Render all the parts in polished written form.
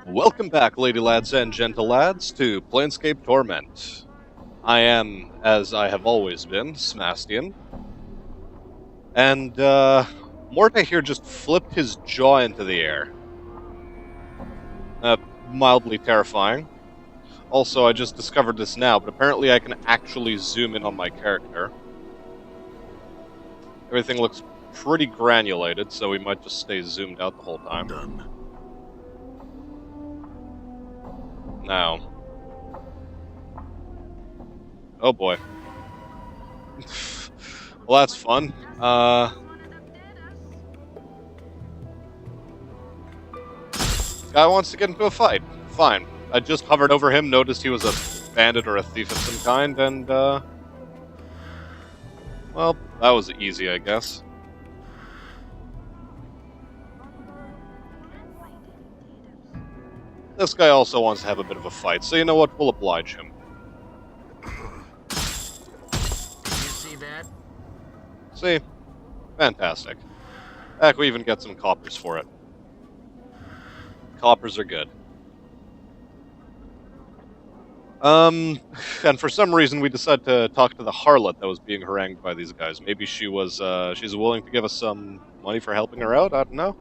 Welcome back, lady lads and gentle lads, to Planescape Torment. I am, as I have always been, Smastian. And, Morte here just flipped his jaw into the air. Mildly terrifying. Also, I just discovered this now, but apparently I can actually zoom in on my character. Everything looks pretty granulated, so we might just stay zoomed out the whole time. Done. Now. Oh boy. Well, that's fun. Guy wants to get into a fight. Fine. I just hovered over him, noticed he was a bandit or a thief of some kind, and, well, that was easy, I guess. This guy also wants to have a bit of a fight, so you know what? We'll oblige him. Did you see that? See? Fantastic. Heck, we even get some coppers for it. Coppers are good. And for some reason we decided to talk to the Harlot that was being harangued by these guys. Maybe she was, she's willing to give us some money for helping her out? I don't know.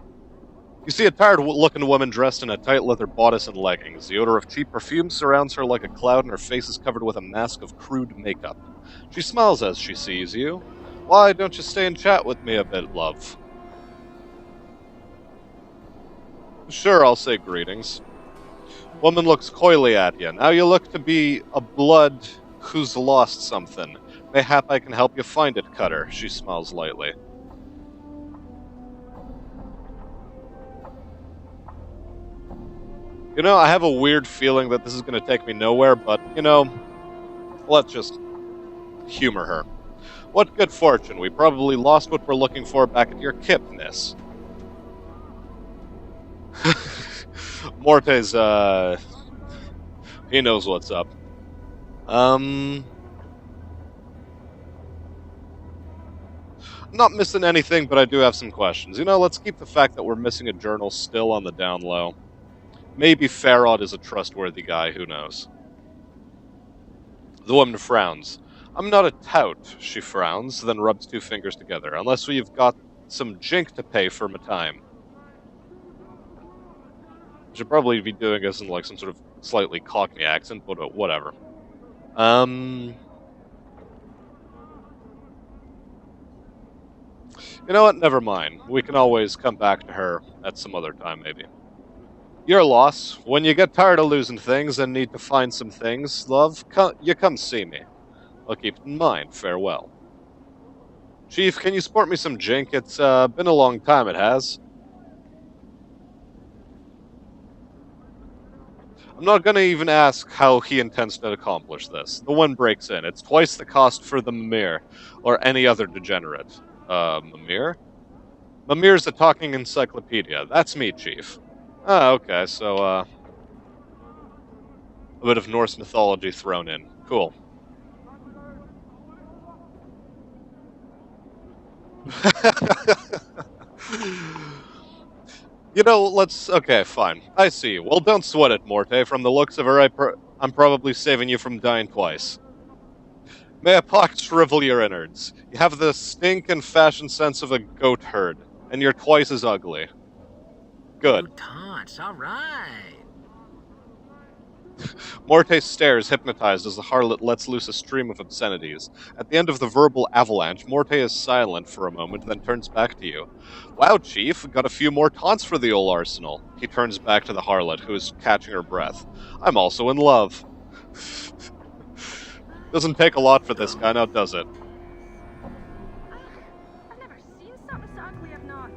You see a tired-looking woman dressed in a tight leather bodice and leggings. The odor of cheap perfume surrounds her like a cloud, and her face is covered with a mask of crude makeup. She smiles as she sees you. Why don't you stay and chat with me a bit, love? Sure, I'll say greetings. Woman looks coyly at you. Now you look to be a blood who's lost something. Mayhap I can help you find it, Cutter. She smiles lightly. You know, I have a weird feeling that this is going to take me nowhere, but, you know, let's just humor her. What good fortune. We probably lost what we're looking for back at your Kipness. Morte's, he knows what's up. Not missing anything, but I do have some questions. You know, let's keep the fact that we're missing a journal still on the down low. Maybe Farod is a trustworthy guy, who knows. The woman frowns. I'm not a tout, she frowns, then rubs two fingers together, unless we've got some jink to pay for my time. Should probably be doing this in like some sort of slightly Cockney accent, but whatever. You know what? Never mind. We can always come back to her at some other time, maybe. Your loss. When you get tired of losing things and need to find some things, love, you come see me. I'll keep it in mind. Farewell. Chief, can you sport me some jink? It's been a long time, it has. I'm not going to even ask how he intends to accomplish this. The one breaks in. It's twice the cost for the Mimir, or any other degenerate. Mimir? Mimir's a talking encyclopedia. That's me, Chief. Ah, okay, so, a bit of Norse mythology thrown in. Cool. You know, okay, fine. I see you. Well, don't sweat it, Morte. From the looks of her, I'm probably saving you from dying twice. May a pox shrivel your innards. You have the stink and fashion sense of a goat herd, and you're twice as ugly. Good. Good taunts, all right. Morte stares, hypnotized, as the harlot lets loose a stream of obscenities. At the end of the verbal avalanche, Morte is silent for a moment, then turns back to you. Wow, Chief, got a few more taunts for the old arsenal. He turns back to the harlot, who is catching her breath. I'm also in love. Doesn't take a lot for this guy, now does it? I've never seen something so ugly, I've not.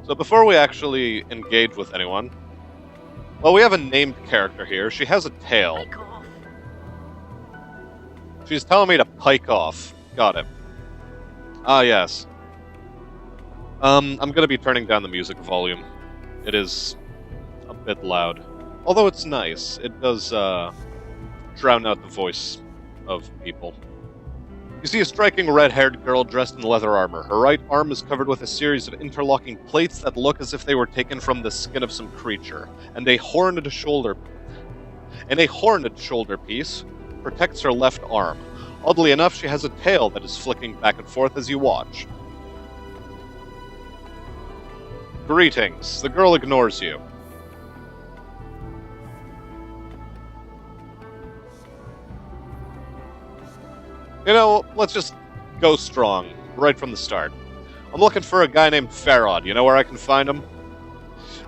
So before we actually engage with anyone, well, we have a named character here. She has a tail. Back off. She's telling me to pike off. Got it. Ah, yes. I'm gonna be turning down the music volume. It is a bit loud. Although it's nice. It does, drown out the voice of people. You see a striking red-haired girl dressed in leather armor. Her right arm is covered with a series of interlocking plates that look as if they were taken from the skin of some creature, and a horned shoulder piece protects her left arm. Oddly enough, she has a tail that is flicking back and forth as you watch. Greetings. The girl ignores you. You know, let's just go strong, right from the start. I'm looking for a guy named Farod. You know where I can find him?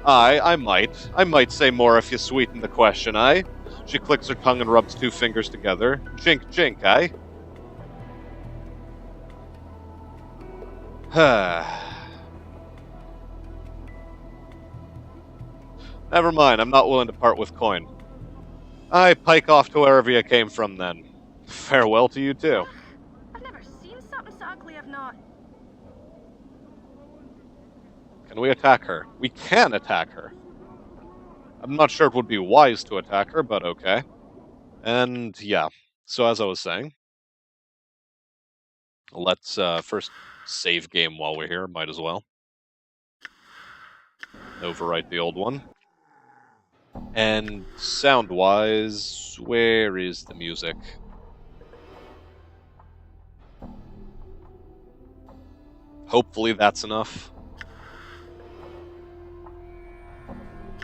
I might. I might say more if you sweeten the question, aye? She clicks her tongue and rubs two fingers together. Jink, jink, aye? Never mind, I'm not willing to part with coin. I pike off to wherever you came from, then. Farewell to you, too. I've never seen something so ugly I've not. Can we attack her? We can attack her. I'm not sure it would be wise to attack her, but okay. And, yeah. So as I was saying, let's first save game while we're here. Might as well. Overwrite the old one. And sound-wise, where is the music? Hopefully that's enough.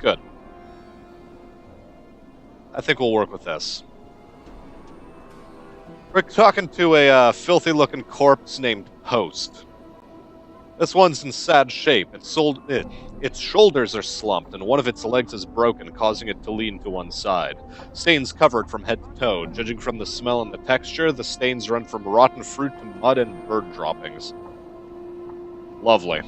Good. I think we'll work with this. We're talking to a filthy-looking corpse named Post. This one's in sad shape. Its shoulders are slumped, and one of its legs is broken, causing it to lean to one side. Stains covered from head to toe. Judging from the smell and the texture, the stains run from rotten fruit to mud and bird droppings. Lovely.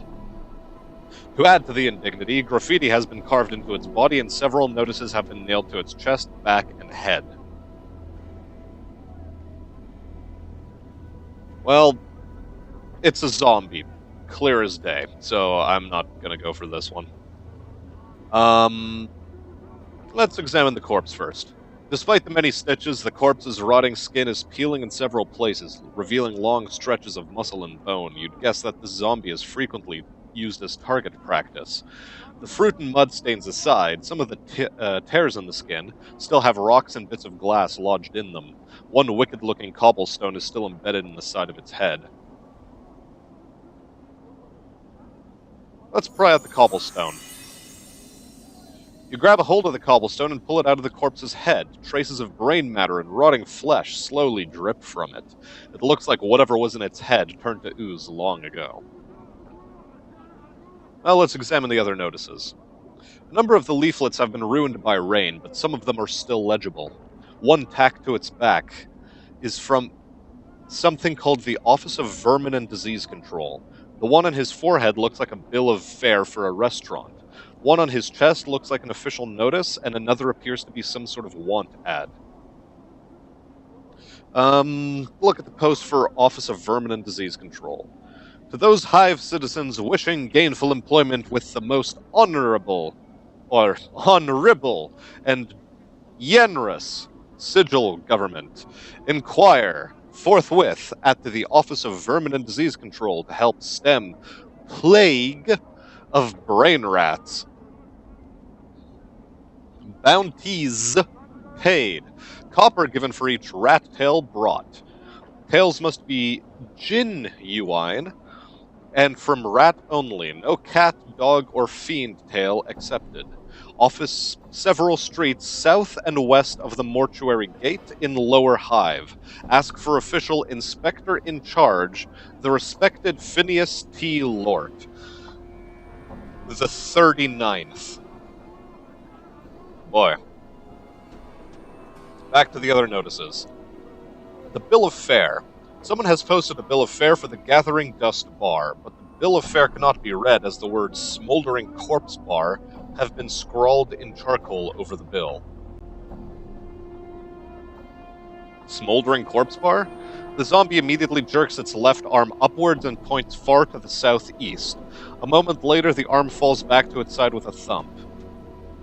To add to the indignity, graffiti has been carved into its body, and several notices have been nailed to its chest, back, and head. Well, it's a zombie. Clear as day, so I'm not gonna go for this one. Let's examine the corpse first. Despite the many stitches, the corpse's rotting skin is peeling in several places, revealing long stretches of muscle and bone. You'd guess that this zombie is frequently used as target practice. The fruit and mud stains aside, some of the tears in the skin still have rocks and bits of glass lodged in them. One wicked-looking cobblestone is still embedded in the side of its head. Let's pry out the cobblestone. You grab a hold of the cobblestone and pull it out of the corpse's head. Traces of brain matter and rotting flesh slowly drip from it. It looks like whatever was in its head turned to ooze long ago. Now let's examine the other notices. A number of the leaflets have been ruined by rain, but some of them are still legible. One tacked to its back is from something called the Office of Vermin and Disease Control. The one on his forehead looks like a bill of fare for a restaurant. One on his chest looks like an official notice, and another appears to be some sort of want ad. Look at the post for Office of Vermin and Disease Control. To those hive citizens wishing gainful employment with the most honorable and generous sigil government, inquire forthwith at the Office of Vermin and Disease Control to help stem plague of brain rats. Bounties paid. Copper given for each rat tail brought. Tails must be genuine and from rat only. No cat, dog, or fiend tail accepted. Office several streets south and west of the Mortuary gate in Lower Hive. Ask for official inspector in charge, the respected Phineas T. Lort. The 39th. Boy. Back to the other notices. The bill of fare. Someone has posted a bill of fare for the Gathering Dust Bar, but the bill of fare cannot be read as the words Smoldering Corpse Bar have been scrawled in charcoal over the bill. Smoldering Corpse Bar? The zombie immediately jerks its left arm upwards and points far to the southeast. A moment later, the arm falls back to its side with a thump.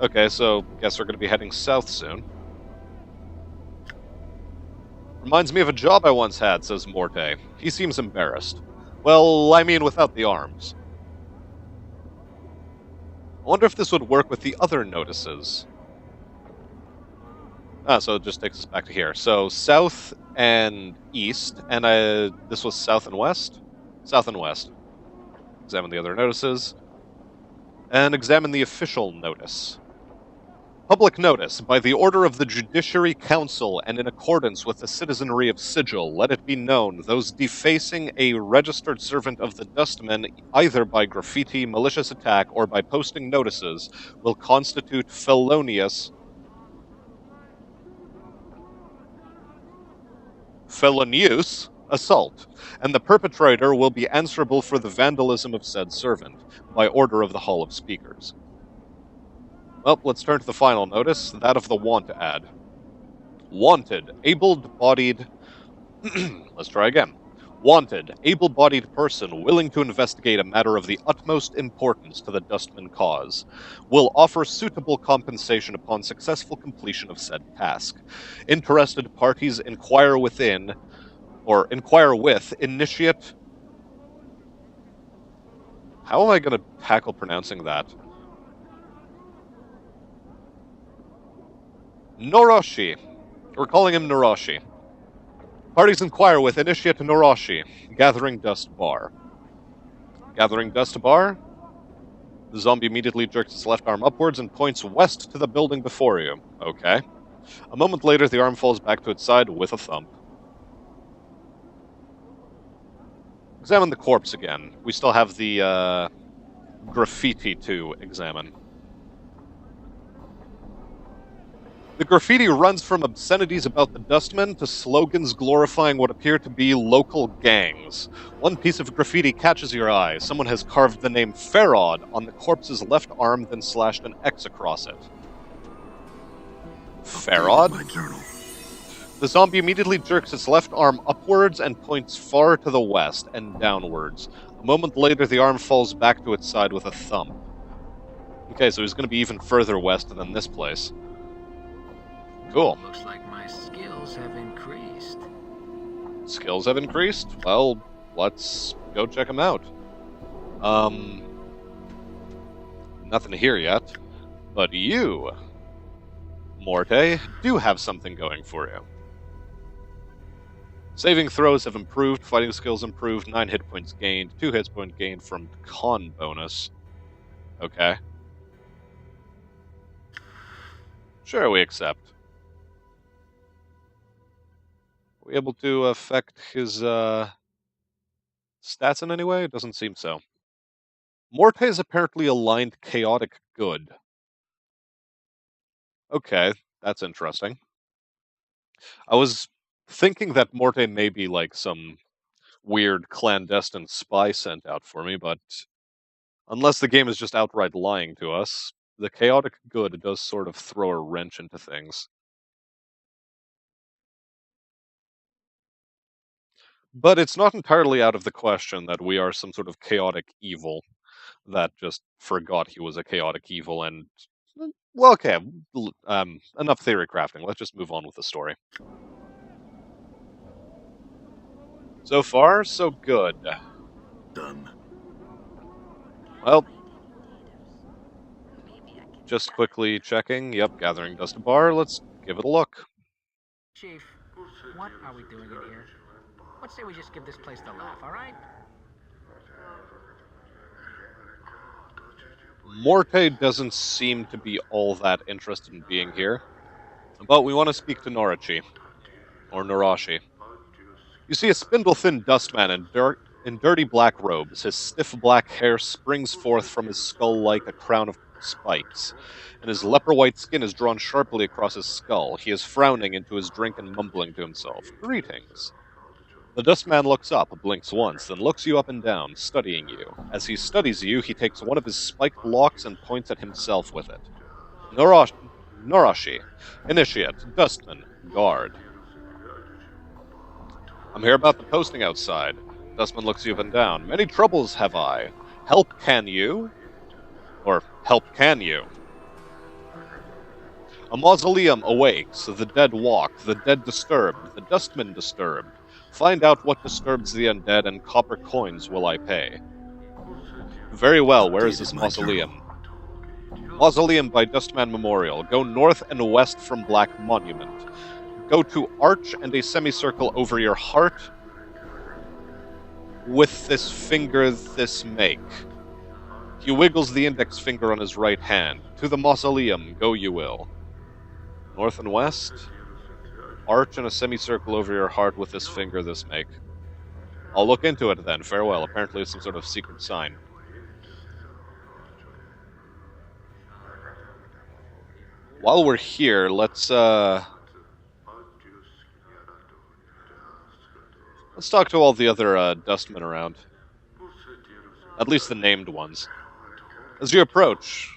Okay, so guess we're going to be heading south soon. Reminds me of a job I once had, says Morte. He seems embarrassed. Well, I mean without the arms. I wonder if this would work with the other notices. So it just takes us back to here. So south and east, and this was south and west? South and west. Examine the other notices. And examine the official notice. Public notice. By the order of the Judiciary Council and in accordance with the citizenry of Sigil, let it be known, those defacing a registered servant of the Dustman, either by graffiti, malicious attack, or by posting notices, will constitute felonious assault, and the perpetrator will be answerable for the vandalism of said servant, by order of the Hall of Speakers. Well, let's turn to the final notice, that of the want ad. Wanted, able-bodied... Let's try again. Wanted, able-bodied person willing to investigate a matter of the utmost importance to the Dustman cause. Will offer suitable compensation upon successful completion of said task. Interested parties inquire with initiate... How am I going to tackle pronouncing that? Noroshi. We're calling him Noroshi. Parties inquire with Initiate Noroshi. Gathering Dust Bar. Gathering Dust Bar. The zombie immediately jerks its left arm upwards and points west to the building before you. Okay. A moment later, the arm falls back to its side with a thump. Examine the corpse again. We still have the graffiti to examine. The graffiti runs from obscenities about the Dustman to slogans glorifying what appear to be local gangs. One piece of graffiti catches your eye. Someone has carved the name Farod on the corpse's left arm, then slashed an X across it. Farod? My journal. The zombie immediately jerks its left arm upwards and points far to the west and downwards. A moment later, the arm falls back to its side with a thump. Okay, so he's going to be even further west than this place. Cool. Looks like my skills have increased. Skills have increased? Well, let's go check them out. Nothing here yet. But you, Morte, do have something going for you. Saving throws have improved, fighting skills improved, 9 hit points gained, 2 hit points gained from con bonus. Okay. Sure, we accept. Are we able to affect his stats in any way? It doesn't seem so. Morte is apparently aligned chaotic good. Okay, that's interesting. I was thinking that Morte may be like some weird clandestine spy sent out for me, but unless the game is just outright lying to us, the chaotic good does sort of throw a wrench into things. But it's not entirely out of the question that we are some sort of chaotic evil that just forgot he was a chaotic evil and... Well, okay, enough theory crafting. Let's just move on with the story. So far, so good. Done. Well, just quickly checking. Yep, gathering dust bar. Let's give it a look. Chief, what are we doing in here? Let's say we just give this place the laugh, all right? Morte doesn't seem to be all that interested in being here, but we want to speak to Noroshi, or Noroshi. You see a spindle-thin dustman in dirty black robes. His stiff black hair springs forth from his skull like a crown of spikes, and his leper-white skin is drawn sharply across his skull. He is frowning into his drink and mumbling to himself, "Greetings." The dustman looks up, blinks once, then looks you up and down, studying you. As he studies you, he takes one of his spiked locks and points at himself with it. Noroshi, Initiate, Dustman, Guard. I'm here about the posting outside. Dustman looks you up and down. Many troubles have I. Help can you? Or help can you? A mausoleum awakes, the dead walk, the dead disturbed, the dustman disturbed. Find out what disturbs the undead, and copper coins will I pay. Very well, where is this mausoleum? Mausoleum by Dustman Memorial. Go north and west from Black Monument. Go to arch and a semicircle over your heart. With this finger this make. He wiggles the index finger on his right hand. To the mausoleum, go you will. North and west. Arch and a semicircle over your heart with this finger this make. I'll look into it then. Farewell. Apparently it's some sort of secret sign. While we're here, let's talk to all the other dustmen around. At least the named ones. As you approach,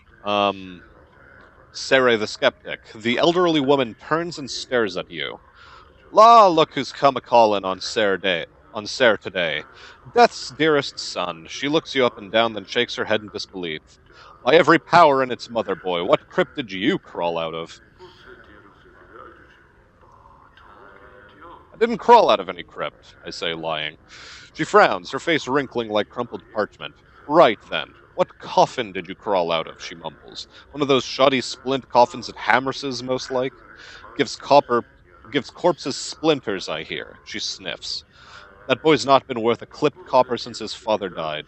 Sarah the Skeptic, the elderly woman turns and stares at you. La, look who's come a-callin' on Sarah today. Death's dearest son. She looks you up and down, then shakes her head in disbelief. By every power in its mother, boy, what crypt did you crawl out of? I didn't crawl out of any crypt, I say, lying. She frowns, her face wrinkling like crumpled parchment. Right, then. What coffin did you crawl out of, she mumbles. One of those shoddy splint coffins at Hammerses, most like? Gives corpses splinters, I hear. She sniffs. That boy's not been worth a clipped copper since his father died.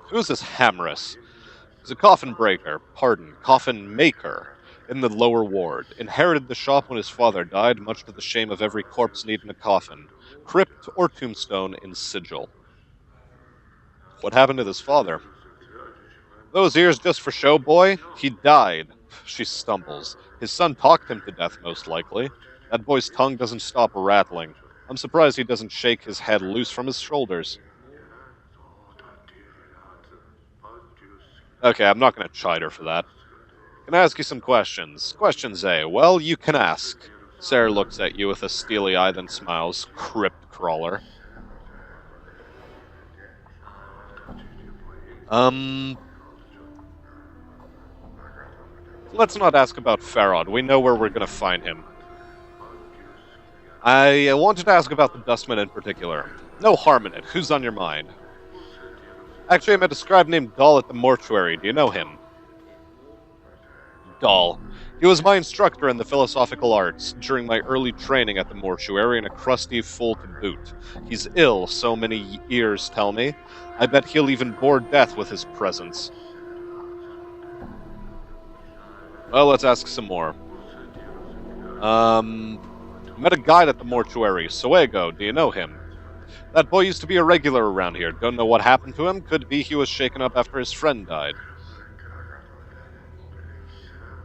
Who's this Hammerus? He's a coffin breaker, coffin maker, in the lower ward. Inherited the shop when his father died, much to the shame of every corpse needing a coffin. Crypt or tombstone in sigil. What happened to his father? Those ears just for show, boy? He died. She stumbles. His son talked him to death, most likely. That boy's tongue doesn't stop rattling. I'm surprised he doesn't shake his head loose from his shoulders. Okay, I'm not going to chide her for that. Can I ask you some questions? Questions A. Well, you can ask. Sarah looks at you with a steely eye, then smiles. Crypt crawler. Let's not ask about Farod. We know where we're going to find him. I wanted to ask about the Dustman in particular. No harm in it. Who's on your mind? Actually, I met a scribe named Dahl at the Mortuary. Do you know him? Dahl. He was my instructor in the philosophical arts during my early training at the Mortuary, and a crusty fool to boot. He's ill, so many ears tell me. I bet he'll even bore death with his presence. Well, let's ask some more. Met a guide at the Mortuary, Suego. Do you know him? That boy used to be a regular around here. Don't know what happened to him. Could be he was shaken up after his friend died.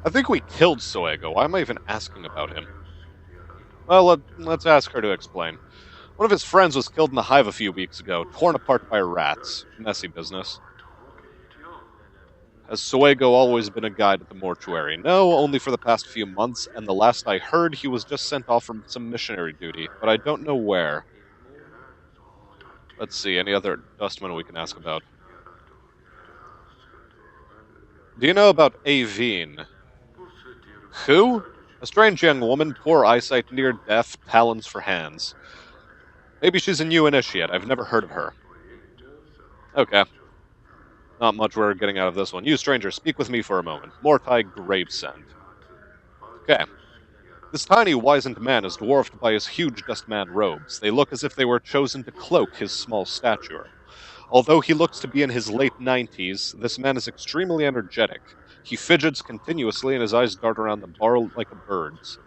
I think we killed Suego. Why am I even asking about him? Well, let's ask her to explain. One of his friends was killed in the hive a few weeks ago, torn apart by rats. Messy business. Has Suego always been a guide at the Mortuary? No, only for the past few months, and the last I heard, he was just sent off from some missionary duty, but I don't know where. Let's see, any other dustmen we can ask about? Do you know about Aveen? Who? A strange young woman, poor eyesight, near deaf, talons for hands. Maybe she's a new initiate. I've never heard of her. Okay. Not much we're getting out of this one. You, stranger, speak with me for a moment. Mortai Gravesend. Okay. This tiny, wizened man is dwarfed by his huge dustman robes. They look as if they were chosen to cloak his small stature. Although he looks to be in his late 90s, this man is extremely energetic. He fidgets continuously, and his eyes dart around the bar like a bird's.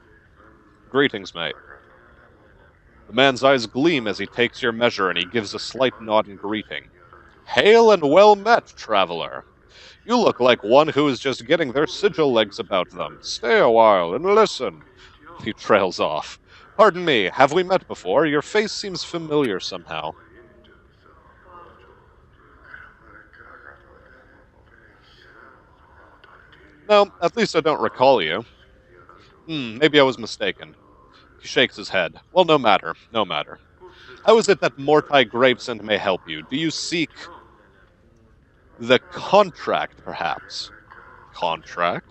Greetings, mate. The man's eyes gleam as he takes your measure, and he gives a slight nod in greeting. Hail and well met, traveler. You look like one who is just getting their sigil legs about them. Stay a while and listen. He trails off. Pardon me, have we met before? Your face seems familiar somehow. No, at least I don't recall you. Maybe I was mistaken. He shakes his head. Well, no matter, no matter. How is it that Mortai Gravesend may help you? Do you seek... The contract, perhaps. Contract?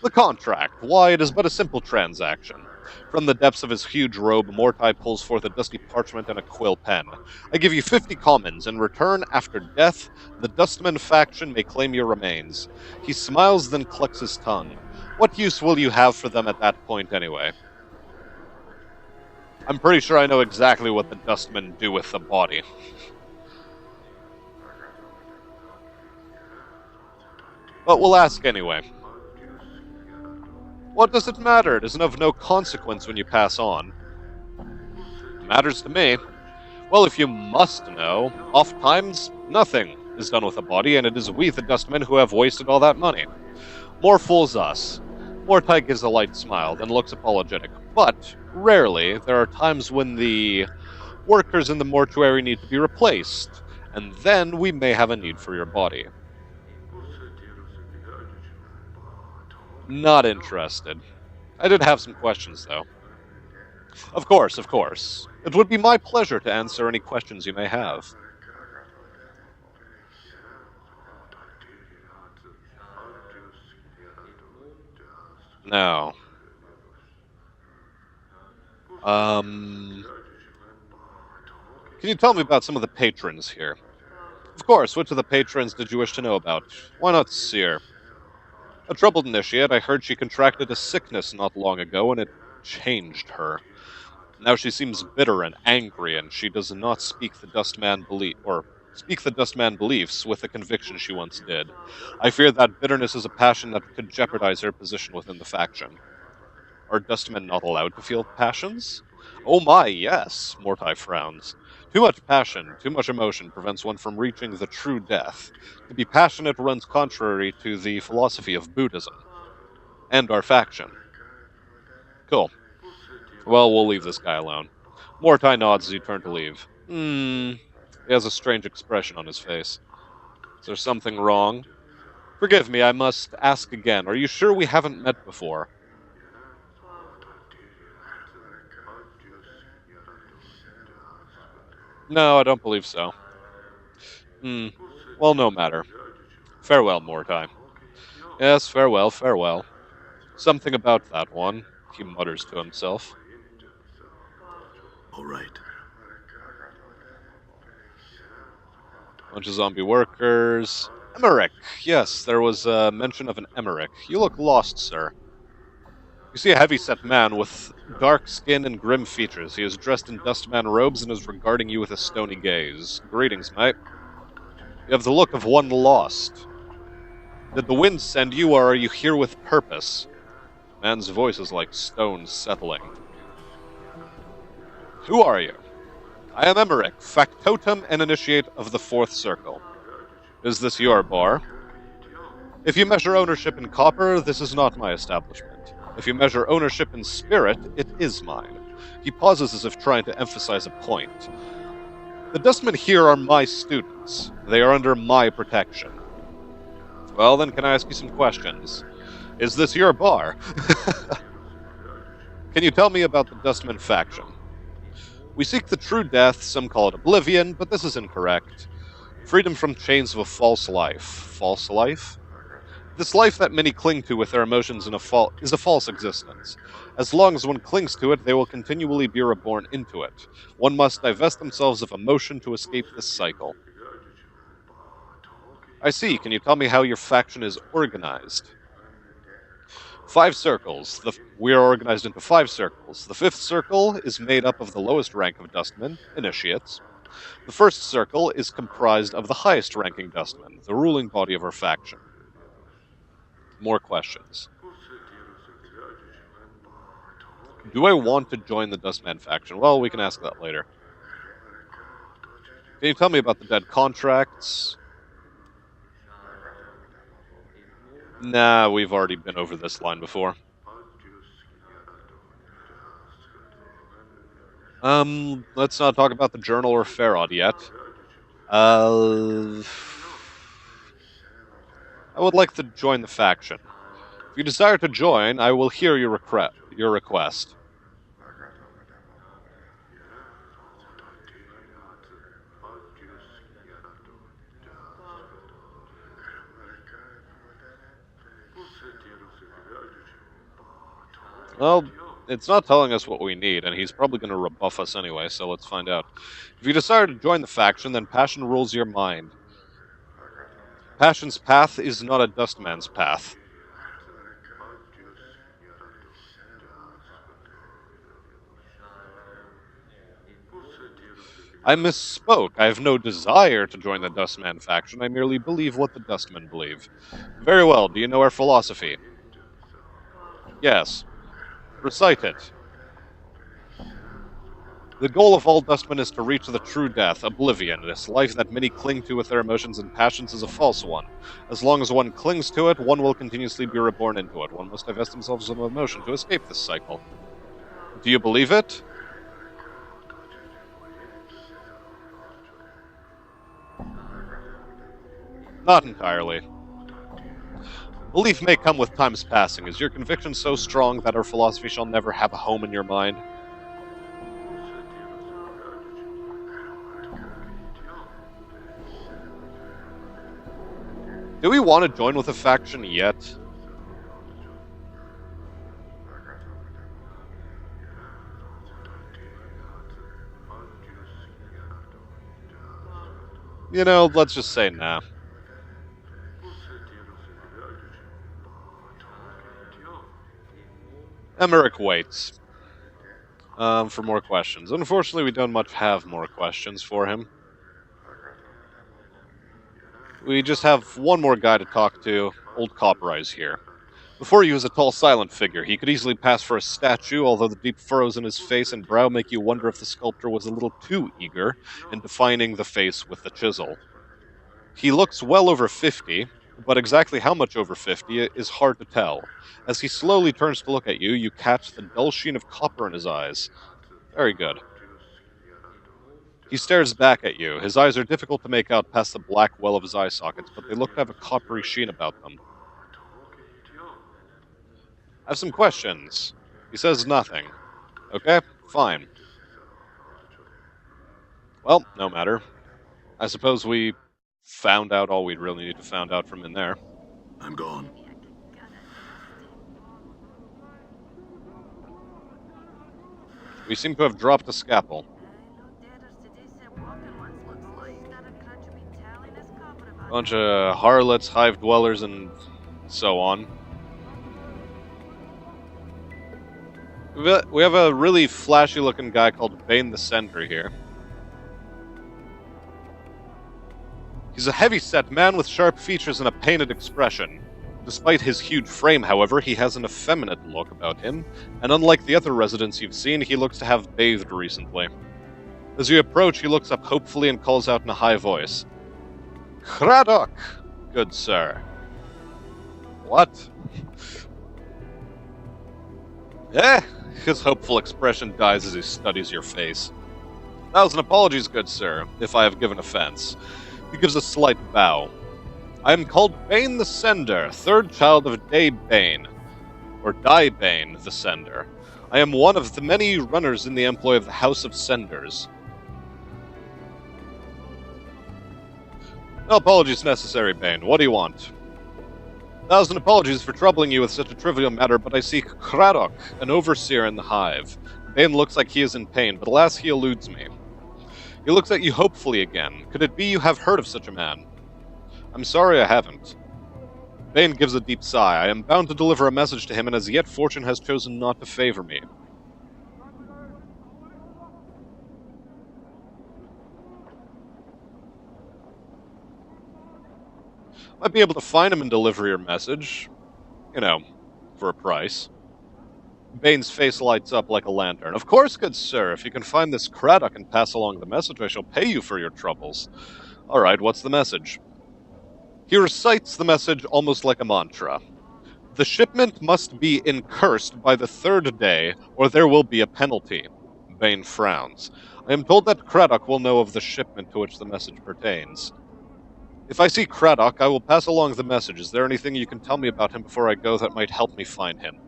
The contract. Why, it is but a simple transaction. From the depths of his huge robe, Mortai pulls forth a dusty parchment and a quill pen. I give you 50 commons. In return, after death, the Dustman faction may claim your remains. He smiles, then clucks his tongue. What use will you have for them at that point, anyway? I'm pretty sure I know exactly what the Dustmen do with the body. But we'll ask anyway. What does it matter? It isn't of no consequence when you pass on. It matters to me. Well, if you must know, oft-times nothing is done with a body, and it is we, the Dustmen, who have wasted all that money. More fools us. Mortai gives a light smile, then looks apologetic. But, rarely, there are times when the workers in the mortuary need to be replaced, and then we may have a need for your body. Not interested. I did have some questions, though. Of course, of course. It would be my pleasure to answer any questions you may have. Now, can you tell me about some of the patrons here? Of course, which of the patrons did you wish to know about? Why not Seer? A troubled initiate, I heard she contracted a sickness not long ago, and it changed her. Now she seems bitter and angry, and she does not speak the Dustman beliefs with the conviction she once did. I fear that bitterness is a passion that could jeopardize her position within the faction. Are Dustmen not allowed to feel passions? Oh my, yes, Mortai frowns. Too much passion, too much emotion prevents one from reaching the true death. To be passionate runs contrary to the philosophy of Buddhism. And our faction. Cool. Well, we'll leave this guy alone. Mortai nods as you turn to leave. He has a strange expression on his face. Is there something wrong? Forgive me, I must ask again. Are you sure we haven't met before? No, I don't believe so. Well, no matter. Farewell, Mortai. Yes, farewell, farewell. Something about that one, he mutters to himself. All right. Bunch of zombie workers. Emmerich! Yes, there was a mention of an Emmerich. You look lost, sir. You see a heavy-set man with dark skin and grim features. He is dressed in Dustman robes and is regarding you with a stony gaze. Greetings, mate. You have the look of one lost. Did the wind send you, or are you here with purpose? Man's voice is like stone settling. Who are you? I am Emmerich, factotum and initiate of the Fourth Circle. Is this your bar? If you measure ownership in copper, this is not my establishment. If you measure ownership in spirit, it is mine. He pauses as if trying to emphasize a point. The Dustmen here are my students. They are under my protection. Well, then, can I ask you some questions? Is this your bar? Can you tell me about the Dustman faction? We seek the true death, some call it oblivion, but this is incorrect. Freedom from chains of a false life. False life? This life that many cling to with their emotions is a false existence. As long as one clings to it, they will continually be reborn into it. One must divest themselves of emotion to escape this cycle. I see. Can you tell me how your faction is organized? 5 circles. We are organized into 5 circles. The 5th circle is made up of the lowest rank of Dustmen, initiates. The 1st circle is comprised of the highest ranking Dustmen, the ruling body of our faction. More questions. Do I want to join the Dustman faction? Well, we can ask that later. Can you tell me about the dead contracts? Nah, we've already been over this line before. Let's not talk about the Journal or Farod yet. I would like to join the faction. If you desire to join, I will hear your request. Well, it's not telling us what we need, and he's probably going to rebuff us anyway, so let's find out. If you decide to join the faction, then passion rules your mind. Passion's path is not a Dustman's path. I misspoke. I have no desire to join the Dustman faction. I merely believe what the Dustmen believe. Very well. Do you know our philosophy? Yes. Recite it. The goal of all Dustmen is to reach the true death, oblivion. This life that many cling to with their emotions and passions is a false one. As long as one clings to it, one will continuously be reborn into it. One must divest themselves of emotion to escape this cycle. Do you believe it? Not entirely. Belief may come with time's passing. Is your conviction so strong that our philosophy shall never have a home in your mind? Do we want to join with a faction yet? You know, let's just say nah. Emmerich waits for more questions. Unfortunately, we don't much have more questions for him. We just have one more guy to talk to. Old Copperise here. Before you is a tall, silent figure. He could easily pass for a statue, although the deep furrows in his face and brow make you wonder if the sculptor was a little too eager in defining the face with the chisel. He looks well over 50, but exactly how much over 50 is hard to tell. As he slowly turns to look at you, you catch the dull sheen of copper in his eyes. Very good. He stares back at you. His eyes are difficult to make out past the black well of his eye sockets, but they look to have a coppery sheen about them. I have some questions. He says nothing. Okay, fine. Well, no matter. I suppose we found out all we'd really need to find out from in there. I'm gone. We seem to have dropped a scalpel. Bunch of harlots, hive dwellers, and so on. We have a really flashy-looking guy called Bane the Sender here. He's a heavy-set man with sharp features and a painted expression. Despite his huge frame, however, he has an effeminate look about him, and unlike the other residents you've seen, he looks to have bathed recently. As you approach, he looks up hopefully and calls out in a high voice. Craddock, good sir. What? His hopeful expression dies as he studies your face. 1,000 apologies, good sir, if I have given offense. He gives a slight bow. I am called Bane the Sender, third child of Day Bane, or Die Bane the Sender. I am one of the many runners in the employ of the House of Senders. No apologies necessary, Bane. What do you want? 1,000 apologies for troubling you with such a trivial matter, but I seek Craddock, an overseer in the hive. Bane looks like he is in pain, but alas, he eludes me. He looks at you hopefully again. Could it be you have heard of such a man? I'm sorry I haven't. Bane gives a deep sigh. I am bound to deliver a message to him, and as yet fortune has chosen not to favor me. Might be able to find him and deliver your message. You know, for a price. Bane's face lights up like a lantern. Of course, good sir. If you can find this Craddock and pass along the message, I shall pay you for your troubles. Alright, what's the message? He recites the message almost like a mantra. The shipment must be incursed by the 3rd day, or there will be a penalty. Bane frowns. I am told that Craddock will know of the shipment to which the message pertains. If I see Craddock, I will pass along the message. Is there anything you can tell me about him before I go that might help me find him?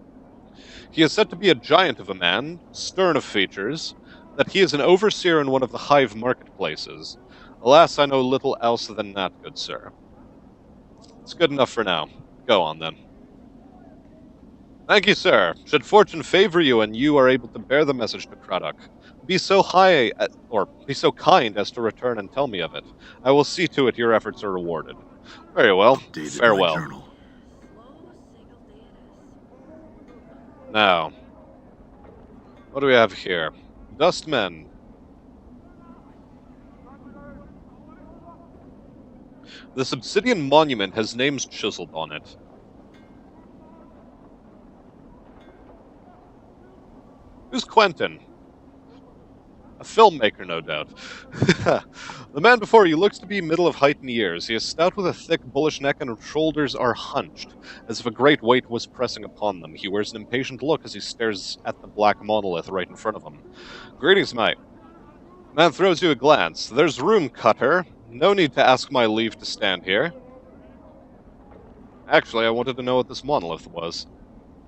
He is said to be a giant of a man, stern of features, that he is an overseer in one of the hive marketplaces. Alas, I know little else than that, good sir. It's good enough for now. Go on, then. Thank you, sir. Should fortune favor you and you are able to bear the message to Craddock, be so be so kind as to return and tell me of it. I will see to it your efforts are rewarded. Very well. Updated my Farewell. journal. Now, what do we have here? Dustman. This obsidian monument has names chiseled on it. Who's Quentin? A filmmaker, no doubt. The man before you looks to be middle of height and years. He is stout with a thick, bullish neck, and his shoulders are hunched, as if a great weight was pressing upon them. He wears an impatient look as he stares at the black monolith right in front of him. Greetings, mate. Man throws you a glance. There's room, Cutter. No need to ask my leave to stand here. Actually, I wanted to know what this monolith was.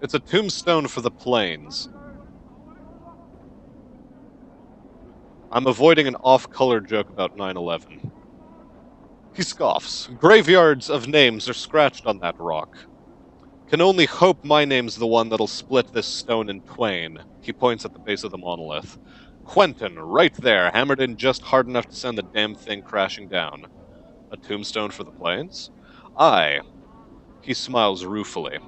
It's a tombstone for the plains. I'm avoiding an off-color joke about 9/11. He scoffs. Graveyards of names are scratched on that rock. Can only hope my name's the one that'll split this stone in twain. He points at the base of the monolith. Quentin, right there, hammered in just hard enough to send the damn thing crashing down. A tombstone for the plains? Aye. He smiles ruefully.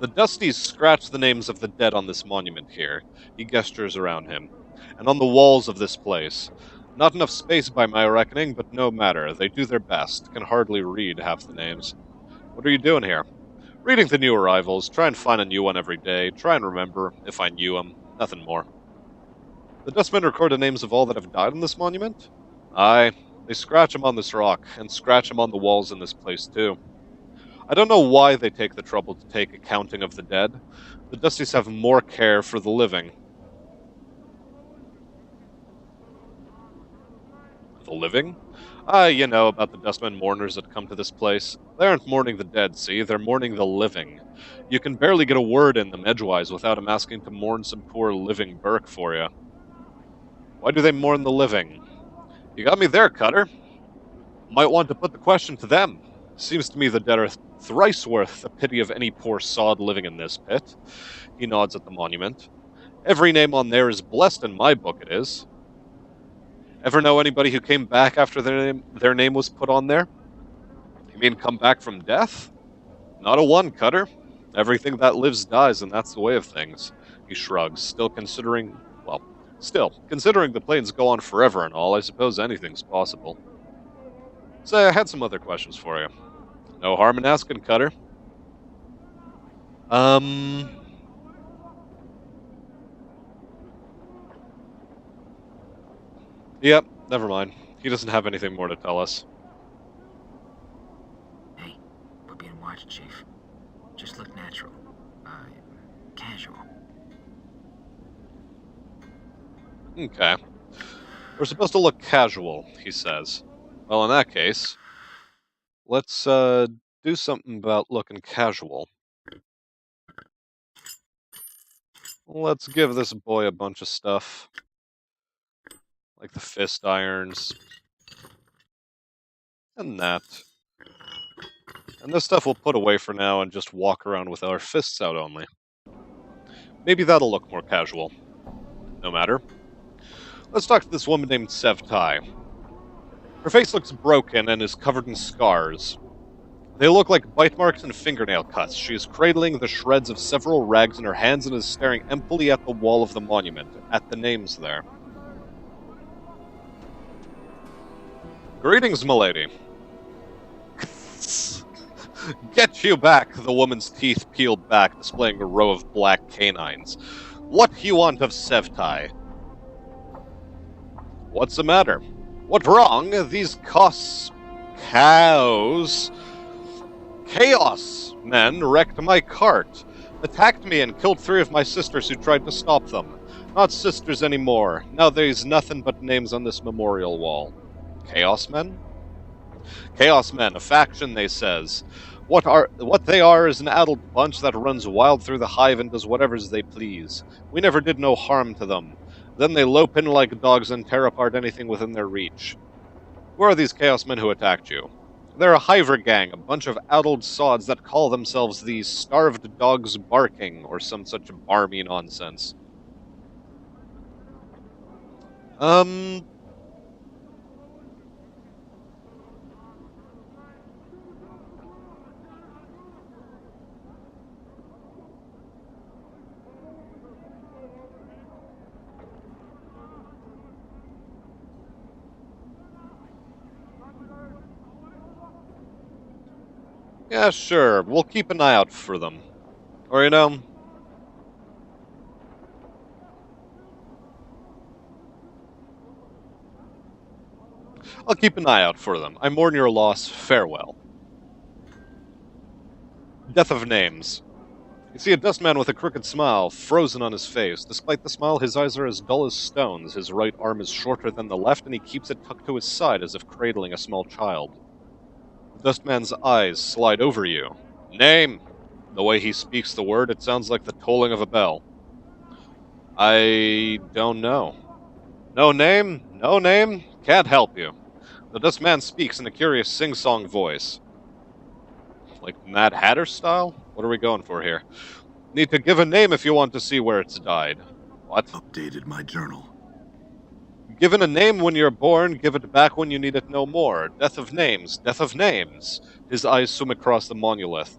The Dusties scratch the names of the dead on this monument here. He gestures around him. And on the walls of this place. Not enough space by my reckoning, but no matter. They do their best. Can hardly read half the names. What are you doing here? Reading the new arrivals. Try and find a new one every day. Try and remember, if I knew them. Nothing more. The Dustmen record the names of all that have died on this monument? Aye. They scratch them on this rock, and scratch them on the walls in this place too. I don't know why they take the trouble to take accounting of the dead. The Dusties have more care for the living. The living? You know about the Dustman mourners that come to this place. They aren't mourning the dead, see? They're mourning the living. You can barely get a word in them edgewise without them asking to mourn some poor living Burke for you. Why do they mourn the living? You got me there, Cutter. Might want to put the question to them. Seems to me the dead are thrice worth the pity of any poor sod living in this pit. He nods at the monument. Every name on there is blessed in my book, it is. Ever know anybody who came back after their name was put on there? You mean come back from death? Not a one, Cutter. Everything that lives dies, and that's the way of things. He shrugs, still considering the planes go on forever and all, I suppose anything's possible. Say, I had some other questions for you. No harm in asking, Cutter. Yep, never mind. He doesn't have anything more to tell us. Hey, we're being watched, Chief. Just look natural. Casual. Okay. We're supposed to look casual, he says. Well, in that case, let's, do something about looking casual. Let's give this boy a bunch of stuff. Like the fist irons. And that. And this stuff we'll put away for now and just walk around with our fists out only. Maybe that'll look more casual. No matter. Let's talk to this woman named Cephty. Her face looks broken and is covered in scars. They look like bite marks and fingernail cuts. She is cradling the shreds of several rags in her hands and is staring emptily at the wall of the monument, at the names there. Greetings, milady. Get you back, the woman's teeth peeled back, displaying a row of black canines. What you want of Cephty? What's the matter? What wrong? These cows... Chaos men wrecked my cart, attacked me and killed 3 of my sisters who tried to stop them. Not sisters anymore. Now there's nothing but names on this memorial wall. Chaos men? Chaos men, a faction, they says. What they are is an adult bunch that runs wild through the hive and does whatever's they please. We never did no harm to them. Then they lope in like dogs and tear apart anything within their reach. Who are these chaos men who attacked you? They're a hiver gang, a bunch of addled sods that call themselves the Starved Dogs Barking, or some such barmy nonsense. Yeah, sure, we'll keep an eye out for them. Or, I'll keep an eye out for them. I mourn your loss. Farewell. Death of names. You see a Dustman with a crooked smile, frozen on his face. Despite the smile, his eyes are as dull as stones. His right arm is shorter than the left, and he keeps it tucked to his side as if cradling a small child. The Dustman's eyes slide over you. Name! The way he speaks the word, it sounds like the tolling of a bell. I don't know. No name? No name? Can't help you. The Dustman speaks in a curious sing-song voice. Like Mad Hatter style? What are we going for here? Need to give a name if you want to see where it's died. What? Updated my journal. Given a name when you're born, give it back when you need it no more. Death of names, death of names. His eyes swim across the monolith,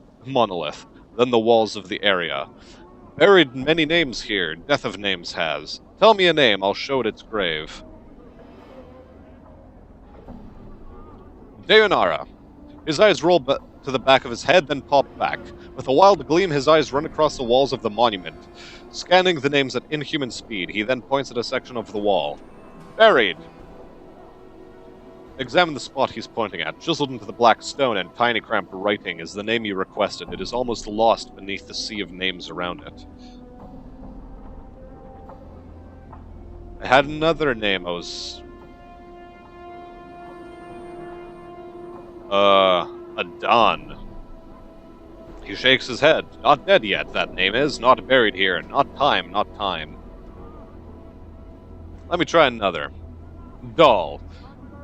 then the walls of the area. Buried many names here, death of names has. Tell me a name, I'll show it its grave. Deonara. His eyes roll to the back of his head, then pop back. With a wild gleam, his eyes run across the walls of the monument. Scanning the names at inhuman speed, he then points at a section of the wall. Buried! Examine the spot he's pointing at. Chiseled into the black stone and tiny cramped writing is the name you requested. It is almost lost beneath the sea of names around it. I had another name I was... Adon. He shakes his head. Not dead yet, that name is. Not buried here. Not time, not time. Let me try another. Doll.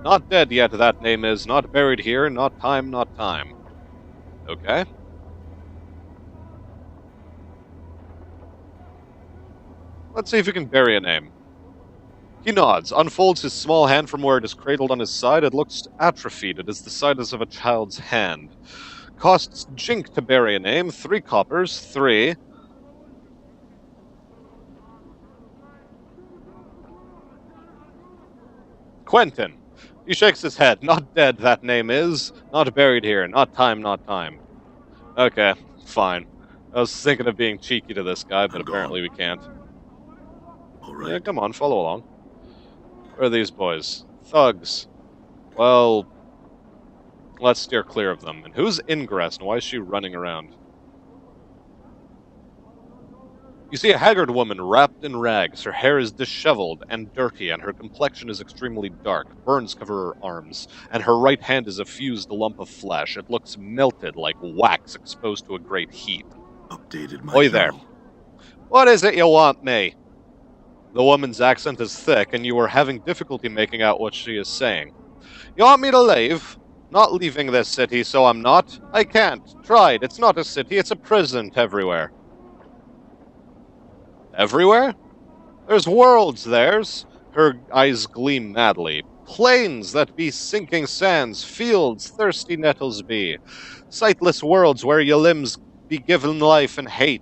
Not dead yet, that name is. Not buried here. Not time, not time. Okay. Let's see if we can bury a name. He nods, unfolds his small hand from where it is cradled on his side. It looks atrophied. It is the size of a child's hand. Costs jink to bury a name. 3 coppers. 3. Quentin. He shakes his head. Not dead, that name is. Not buried here. Not time, not time. Okay, fine. I was thinking of being cheeky to this guy, but apparently we can't. All right. Yeah, come on, follow along. Where are these boys? Thugs. Well, let's steer clear of them. And who's Ingress, and why is she running around? You see a haggard woman wrapped in rags. Her hair is disheveled and dirty, and her complexion is extremely dark. Burns cover her arms, and her right hand is a fused lump of flesh. It looks melted like wax exposed to a great heat. Updated my Oi journal. there. What is it you want me? The woman's accent is thick, and you are having difficulty making out what she is saying. You want me to leave? Not leaving this city, so I'm not. I can't. Tried. It's not a city, it's a prison everywhere. Everywhere? There's worlds, there's. Her eyes gleam madly. Plains that be sinking sands, fields thirsty nettles be. Sightless worlds where your limbs be given life and hate.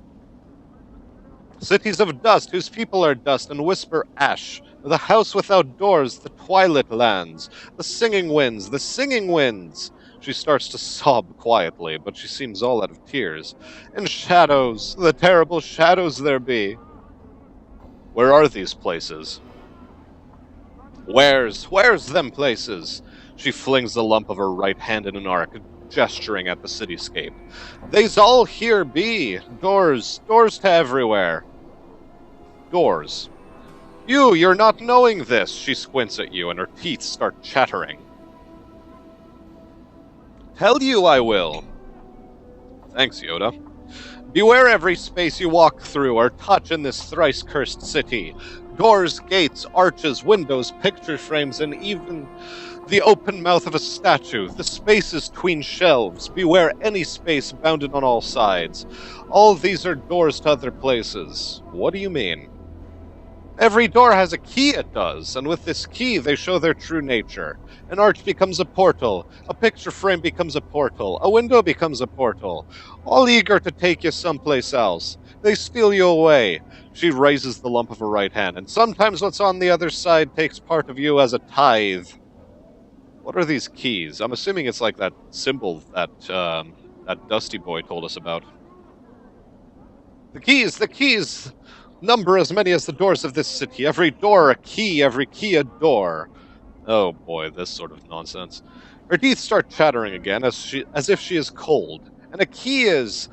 Cities of dust whose people are dust and whisper ash. The house without doors, the twilight lands. The singing winds, the singing winds. She starts to sob quietly, but she seems all out of tears. And shadows, the terrible shadows there be. Where are these places? Where's them places? She flings the lump of her right hand in an arc, gesturing at the cityscape. They's all here be. Doors to everywhere. Doors. You're not knowing this. She squints at you, and her teeth start chattering. Tell you I will. Thanks, Yoda. Beware every space you walk through or touch in this thrice-cursed city. Doors, gates, arches, windows, picture frames, and even the open mouth of a statue. The spaces tween shelves. Beware any space bounded on all sides. All these are doors to other places. What do you mean? Every door has a key, it does, and with this key they show their true nature. An arch becomes a portal, a picture frame becomes a portal, a window becomes a portal, all eager to take you someplace else. They steal you away. She raises the lump of her right hand, and sometimes what's on the other side takes part of you as a tithe. What are these keys? I'm assuming it's like that symbol that Dusty Boy told us about. The keys! Number as many as the doors of this city. Every door a key a door. Oh boy, this sort of nonsense. Her teeth start chattering again, as if she is cold. And a key is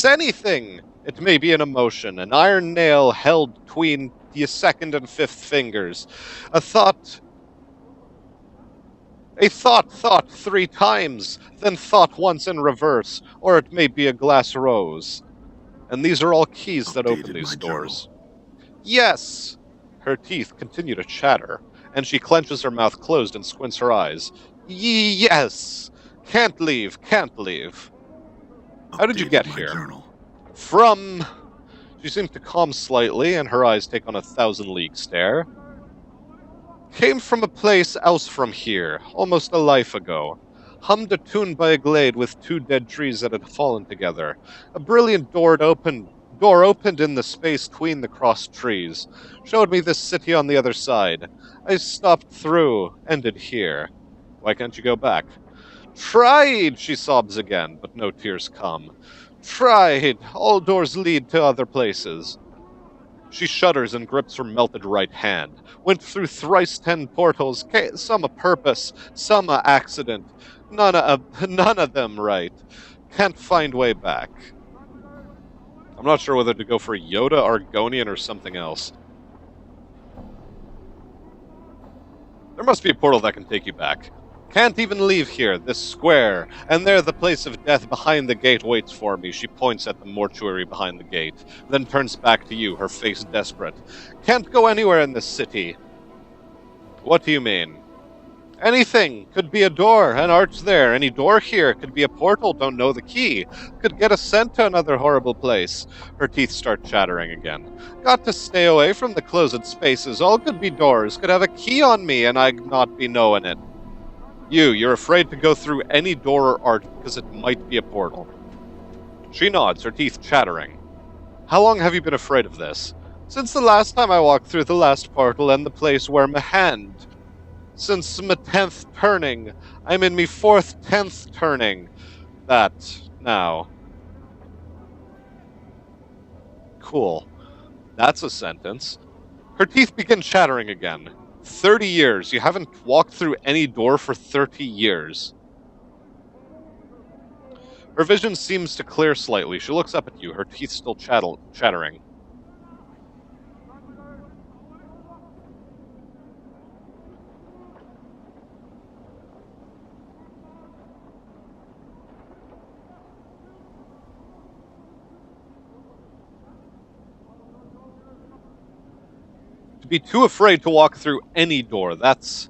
anything! It may be an emotion, an iron nail held between the second and fifth fingers. A thought three times, then thought once in reverse, or it may be a glass rose. And these are all keys that open these doors. Yes! Her teeth continue to chatter, and she clenches her mouth closed and squints her eyes. Yes! Can't leave. How did you get here? From... She seems to calm slightly, and her eyes take on a 1,000-league stare. Came from a place else from here, almost a life ago. Hummed a tune by a glade with 2 dead trees that had fallen together. A brilliant door opened in the space between the crossed trees. Showed me this city on the other side. I stopped through, ended here. Why can't you go back? Tried, she sobs again, but no tears come. Tried, all doors lead to other places. She shudders and grips her melted right hand. Went through thrice 10 portals, some a purpose, some a accident. None of them right. Can't find way back. I'm not sure whether to go for Yoda, Argonian, or something else. There must be a portal that can take you back. Can't even leave here, this square, and there the place of death behind the gate waits for me. She points at the mortuary behind the gate, then turns back to you, her face desperate. Can't go anywhere in this city. What do you mean? Anything. Could be a door, an arch there. Any door here. Could be a portal, don't know the key. Could get us sent to another horrible place. Her teeth start chattering again. Got to stay away from the closed spaces. All could be doors. Could have a key on me, and I'd not be knowing it. You're afraid to go through any door or arch because it might be a portal. She nods, her teeth chattering. How long have you been afraid of this? Since the last time I walked through the last portal and the place where my hand... Since my 10th turning. I'm in me 4th, 10th turning. That, now. Cool. That's a sentence. Her teeth begin chattering again. 30 years. You haven't walked through any door for 30 years. Her vision seems to clear slightly. She looks up at you, her teeth still chattering. To be too afraid to walk through any door, that's...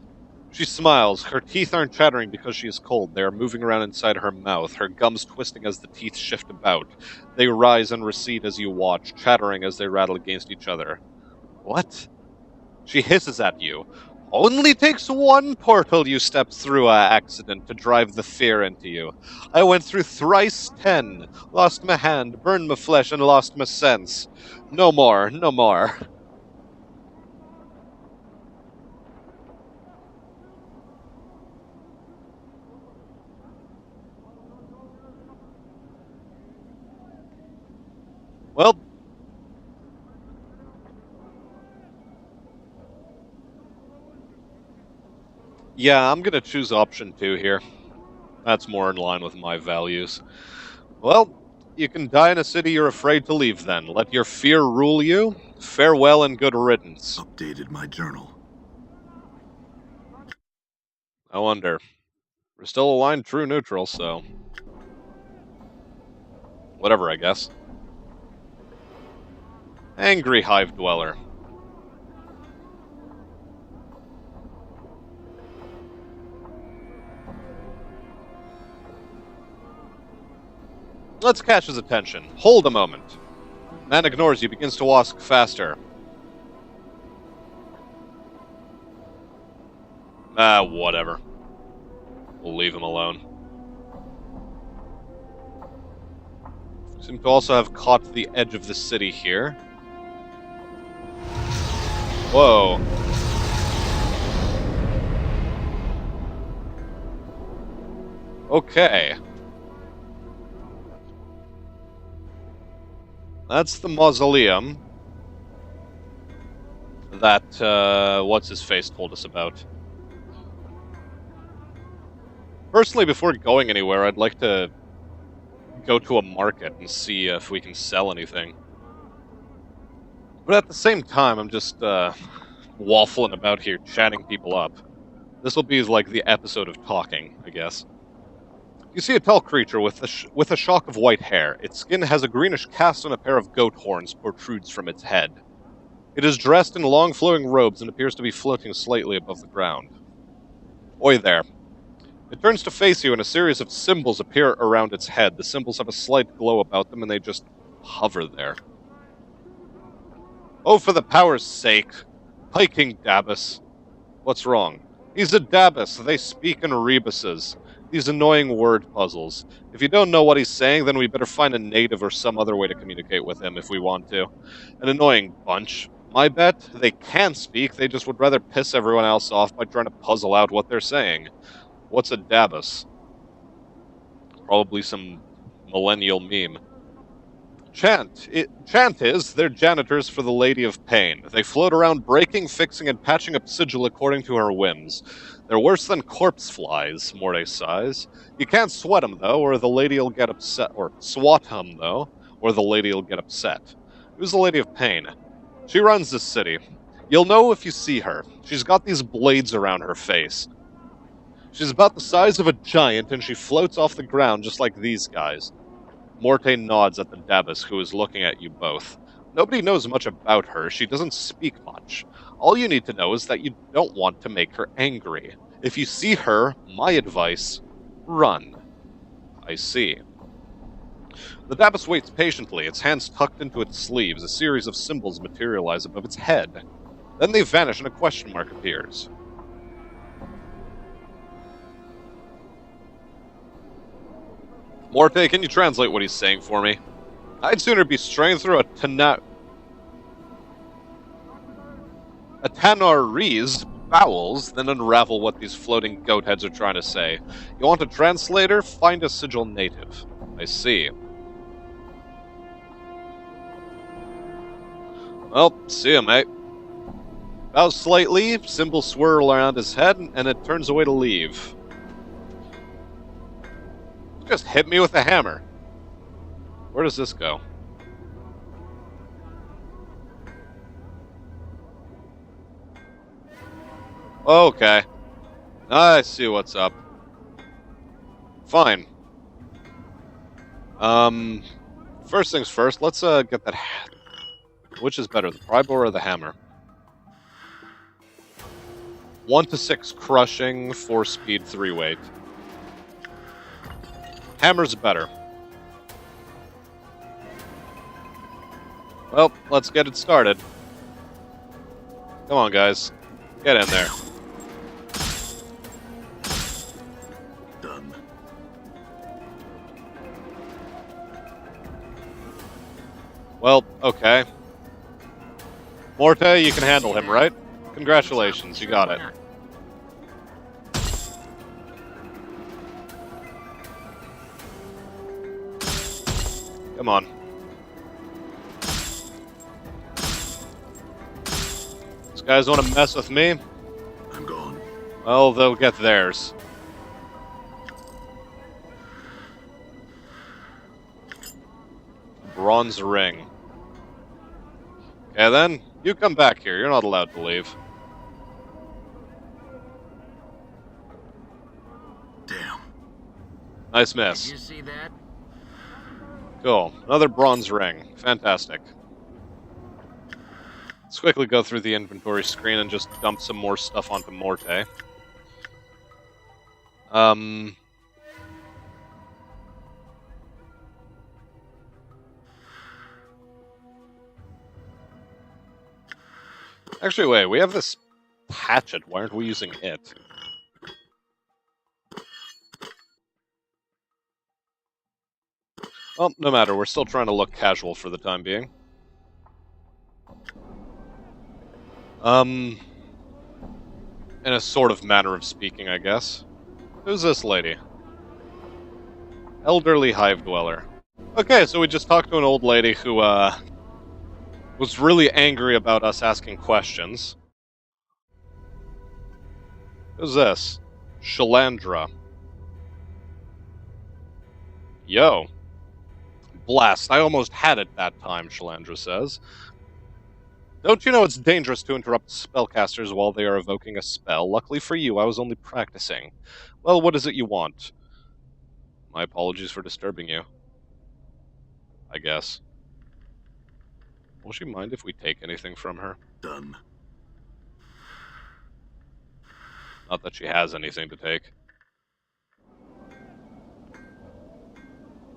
She smiles. Her teeth aren't chattering because she is cold. They are moving around inside her mouth, her gums twisting as the teeth shift about. They rise and recede as you watch, chattering as they rattle against each other. What? She hisses at you. Only takes one portal you step through accident to drive the fear into you. I went through thrice 10, lost my hand, burned my flesh, and lost my sense. No more, no more. Well, yeah, I'm gonna choose option 2 here. That's more in line with my values. Well, you can die in a city you're afraid to leave then. Let your fear rule you. Farewell and good riddance. Updated my journal. I wonder. We're still aligned true neutral, so... whatever, I guess. Angry Hive Dweller. Let's catch his attention. Hold a moment. Man ignores you, begins to walk faster. Whatever. We'll leave him alone. Seem to also have caught the edge of the city here. Whoa. Okay. That's the mausoleum that, what's-his-face told us about. Personally, before going anywhere, I'd like to go to a market and see if we can sell anything. But at the same time, I'm just, waffling about here, chatting people up. This will be like the episode of talking, I guess. You see a tall creature with a shock of white hair. Its skin has a greenish cast and a pair of goat horns protrudes from its head. It is dressed in long flowing robes and appears to be floating slightly above the ground. Oi there. It turns to face you and a series of symbols appear around its head. The symbols have a slight glow about them and they just hover there. Oh, for the power's sake. Piking Dabus. What's wrong? He's a Dabus. They speak in rebuses. These annoying word puzzles. If you don't know what he's saying, then we better find a native or some other way to communicate with him if we want to. An annoying bunch. My bet, they can speak, they just would rather piss everyone else off by trying to puzzle out what they're saying. What's a Dabus? Probably some millennial meme. Chant is, they're janitors for the Lady of Pain. They float around breaking, fixing, and patching up sigil according to her whims. They're worse than corpse flies, Morte sighs. You can't sweat them, though, or the lady'll get upset. Or swat them, though, or the lady'll get upset. Who's the Lady of Pain? She runs this city. You'll know if you see her. She's got these blades around her face. She's about the size of a giant, and she floats off the ground just like these guys. Morte nods at the Dabus, who is looking at you both. Nobody knows much about her. She doesn't speak much. All you need to know is that you don't want to make her angry. If you see her, my advice, run. I see. The Dabus waits patiently, its hands tucked into its sleeves. A series of symbols materialize above its head. Then they vanish and a question mark appears. Morte, can you translate what he's saying for me? I'd sooner be straying through a Tanarese bowels than unravel what these floating goat heads are trying to say. You want a translator? Find a sigil native. I see. Well, see ya, mate. Bows slightly, symbols swirl around his head, and it turns away to leave. Just hit me with a hammer. Where does this go? Okay. I see what's up. Fine. First things first, let's get that... Which is better, the pry bar or the hammer? 1 to 6 crushing, 4 speed, 3 weight. Hammer's better. Well, let's get it started. Come on, guys. Get in there. Done. Well, okay. Morte, you can handle him, right? Congratulations, you got it. Come on. These guys want to mess with me? I'm gone. Well, they'll get theirs. Bronze ring. Okay then, you come back here. You're not allowed to leave. Damn. Nice miss. Did you see that? Cool. Another bronze ring. Fantastic. Let's quickly go through the inventory screen and just dump some more stuff onto Morte. Actually, wait, we have this hatchet. Why aren't we using it? Well, no matter. We're still trying to look casual for the time being. In a sort of manner of speaking, I guess. Who's this lady? Elderly hive dweller. Okay, so we just talked to an old lady who, was really angry about us asking questions. Who's this? Shalandra. Yo. Blast, I almost had it that time, Shalandra says. Don't you know it's dangerous to interrupt spellcasters while they are evoking a spell? Luckily for you, I was only practicing. Well, what is it you want? My apologies for disturbing you. I guess. Will she mind if we take anything from her? Done. Not that she has anything to take.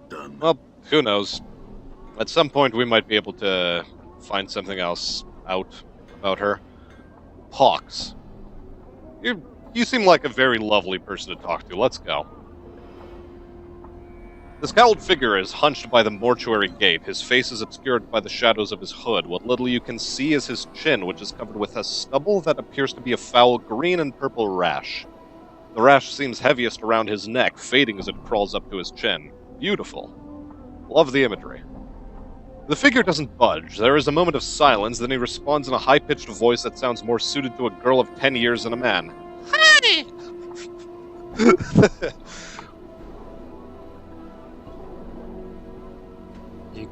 Done. Well, who knows? At some point we might be able to find something else out about her. Pox. You seem like a very lovely person to talk to. Let's go. The scowled figure is hunched by the mortuary gate. His face is obscured by the shadows of his hood. What little you can see is his chin, which is covered with a stubble that appears to be a foul green and purple rash. The rash seems heaviest around his neck, fading as it crawls up to his chin. Beautiful. Love the imagery. The figure doesn't budge. There is a moment of silence, then he responds in a high-pitched voice that sounds more suited to a girl of 10 years than a man. Heidi!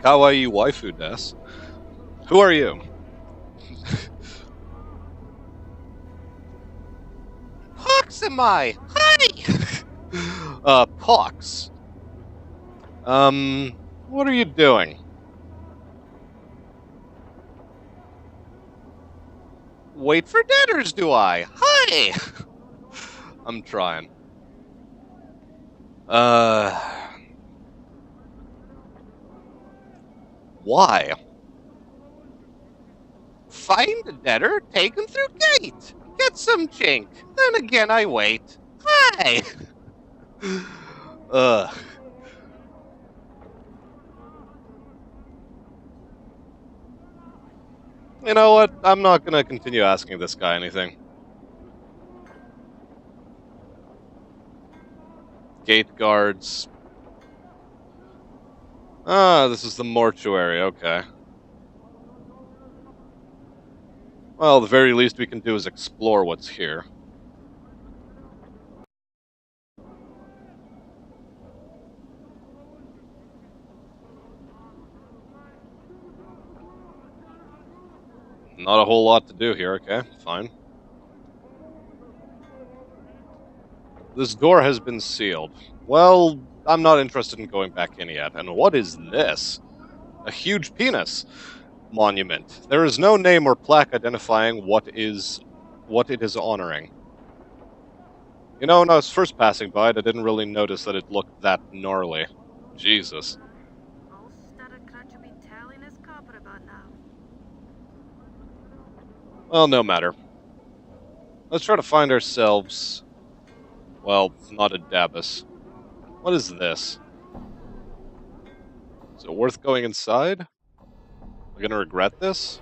Kawaii waifu desu. Who are you? Pox am I? Hi! Pox. What are you doing? Wait for debtors, do I? Hi! I'm trying. Why? Find a debtor, take him through gate. Get some chink. Then again I wait. Hi! You know what? I'm not gonna continue asking this guy anything. Gate guards. Ah, this is the mortuary, okay. Well, the very least we can do is explore what's here. Not a whole lot to do here, okay, fine. This door has been sealed. Well, I'm not interested in going back in yet. And what is this? A huge penis monument. There is no name or plaque identifying what it is honoring. You know, when I was first passing by it, I didn't really notice that it looked that gnarly. Jesus. Well, no matter. Let's try to find ourselves... Well, not a Dabus. What is this? Is it worth going inside? Am I gonna regret this?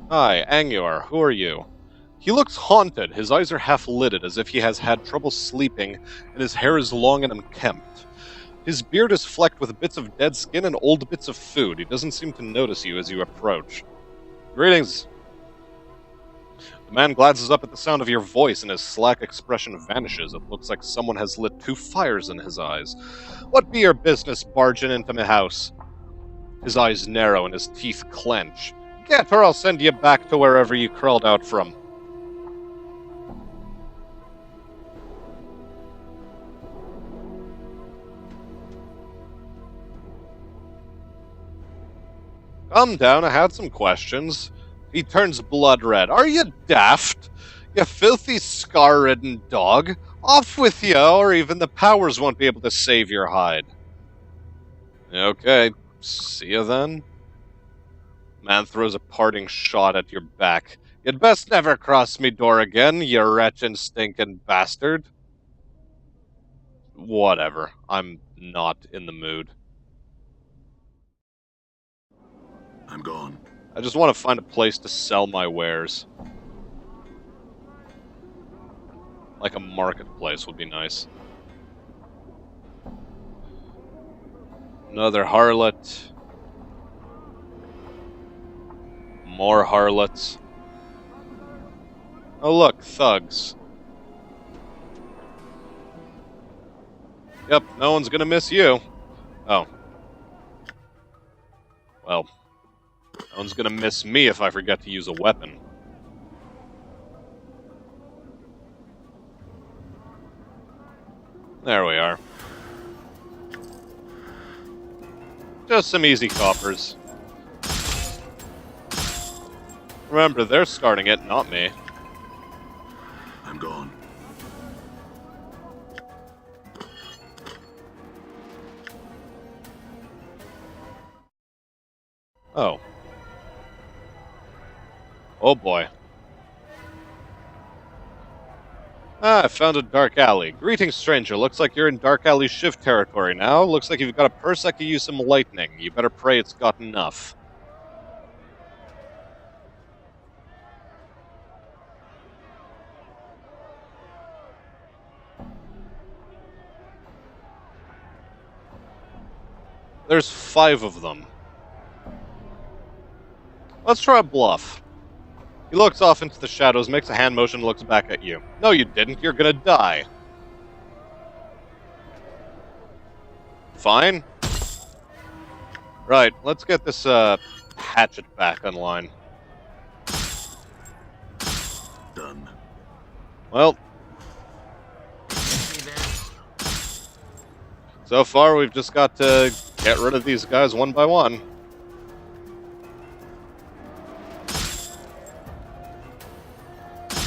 Hi, Anguar, who are you? He looks haunted. His eyes are half-lidded, as if he has had trouble sleeping, and his hair is long and unkempt. His beard is flecked with bits of dead skin and old bits of food. He doesn't seem to notice you as you approach. Greetings. The man glances up at the sound of your voice, and his slack expression vanishes. It looks like someone has lit two fires in his eyes. What be your business barging into my house? His eyes narrow and his teeth clench. Get, or I'll send you back to wherever you crawled out from. Calm down, I had some questions. He turns blood red. Are you daft? You filthy scar-ridden dog. Off with you, or even the powers won't be able to save your hide. Okay, see you then. Man throws a parting shot at your back. You'd best never cross me door again, you wretched stinking bastard. Whatever. I'm not in the mood. I'm gone. I just want to find a place to sell my wares. Like a marketplace would be nice. Another harlot. More harlots. Oh look, thugs. Yep, no one's gonna miss you. Oh. Well, no one's gonna miss me if I forget to use a weapon. There we are. Just some easy coppers. Remember, they're starting it, not me. I'm gone. Oh. Oh boy. Ah, I found a dark alley. Greetings, stranger. Looks like you're in dark alley shift territory now. Looks like you've got a purse that could use some lightning. You better pray it's got enough. There's 5 of them. Let's try a bluff. He looks off into the shadows, makes a hand motion, and looks back at you. No, you didn't. You're gonna die. Fine. Right, let's get this, hatchet back online. Done. Well, so far we've just got to get rid of these guys one by one.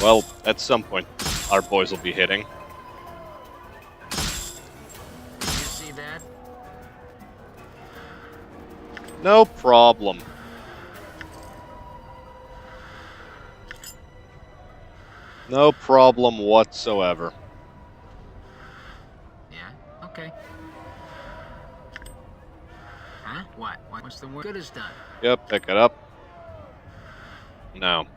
Well, at some point, our boys will be hitting. Did you see that? No problem. No problem whatsoever. Yeah, okay. Huh? What? What's the word? Good is done. Yep, pick it up. Now,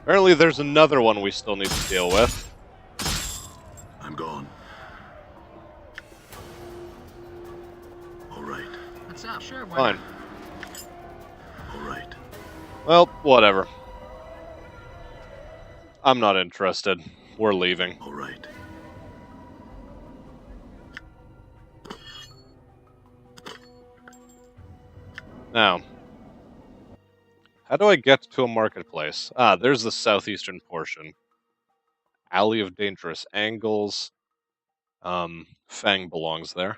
apparently there's another one we still need to deal with. I'm gone. All right. What's up? Sure, why Fine. not? All right. Well, whatever. I'm not interested. We're leaving. All right. Now, how do I get to a marketplace? Ah, there's the southeastern portion. Alley of Dangerous Angles. Fang belongs there.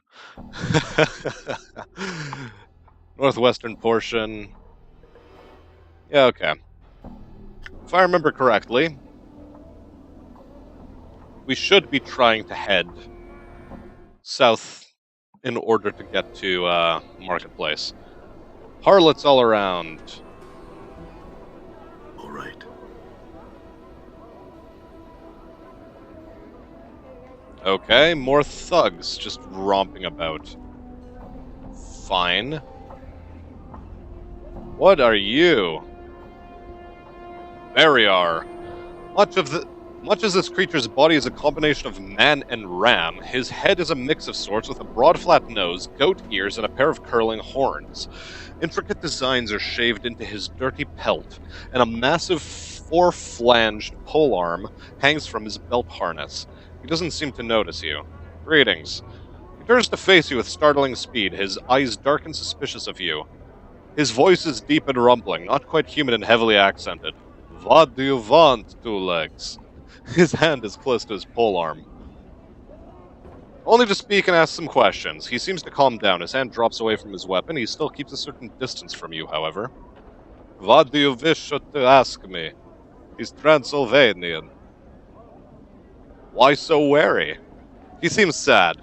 Northwestern portion. Yeah, okay. If I remember correctly, we should be trying to head south in order to get to Marketplace. Harlots all around. All right. Okay, more thugs just romping about. Fine. What are you? Mariar. Much as this creature's body is a combination of man and ram, his head is a mix of sorts with a broad flat nose, goat ears, and a pair of curling horns. Intricate designs are shaved into his dirty pelt, and a massive 4-flanged polearm hangs from his belt harness. He doesn't seem to notice you. Greetings. He turns to face you with startling speed, his eyes dark and suspicious of you. His voice is deep and rumbling, not quite human and heavily accented. What do you want, Two Legs? His hand is close to his polearm. Only to speak and ask some questions. He seems to calm down. His hand drops away from his weapon. He still keeps a certain distance from you, however. What do you wish to ask me? He's Transylvanian. Why so wary? He seems sad.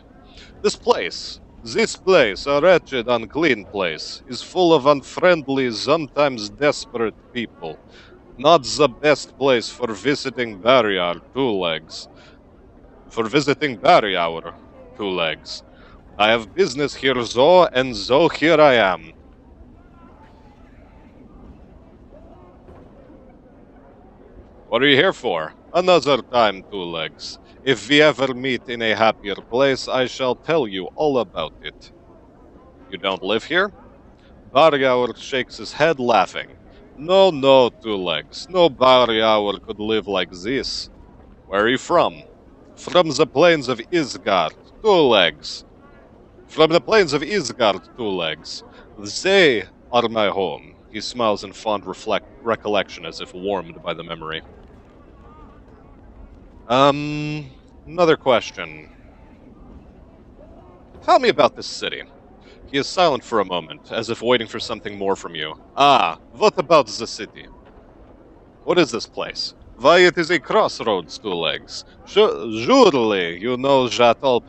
This place This place, a wretched, unclean place, is full of unfriendly, sometimes desperate people. Not the best place for visiting barrier two legs. I have business here, so, and so here I am. What are you here for? Another time, two legs. If we ever meet in a happier place, I shall tell you all about it. You don't live here? Baryaur shakes his head, laughing. No, no, two legs. No Baryaur could live like this. Where are you from? From the plains of Isgard, two legs. From the plains of Isgard, two legs. They are my home. He smiles in fond recollection as if warmed by the memory. Another question. Tell me about this city. He is silent for a moment, as if waiting for something more from you. Ah, what about the city? What is this place? Why, it is a crossroads, two legs. Surely you know that all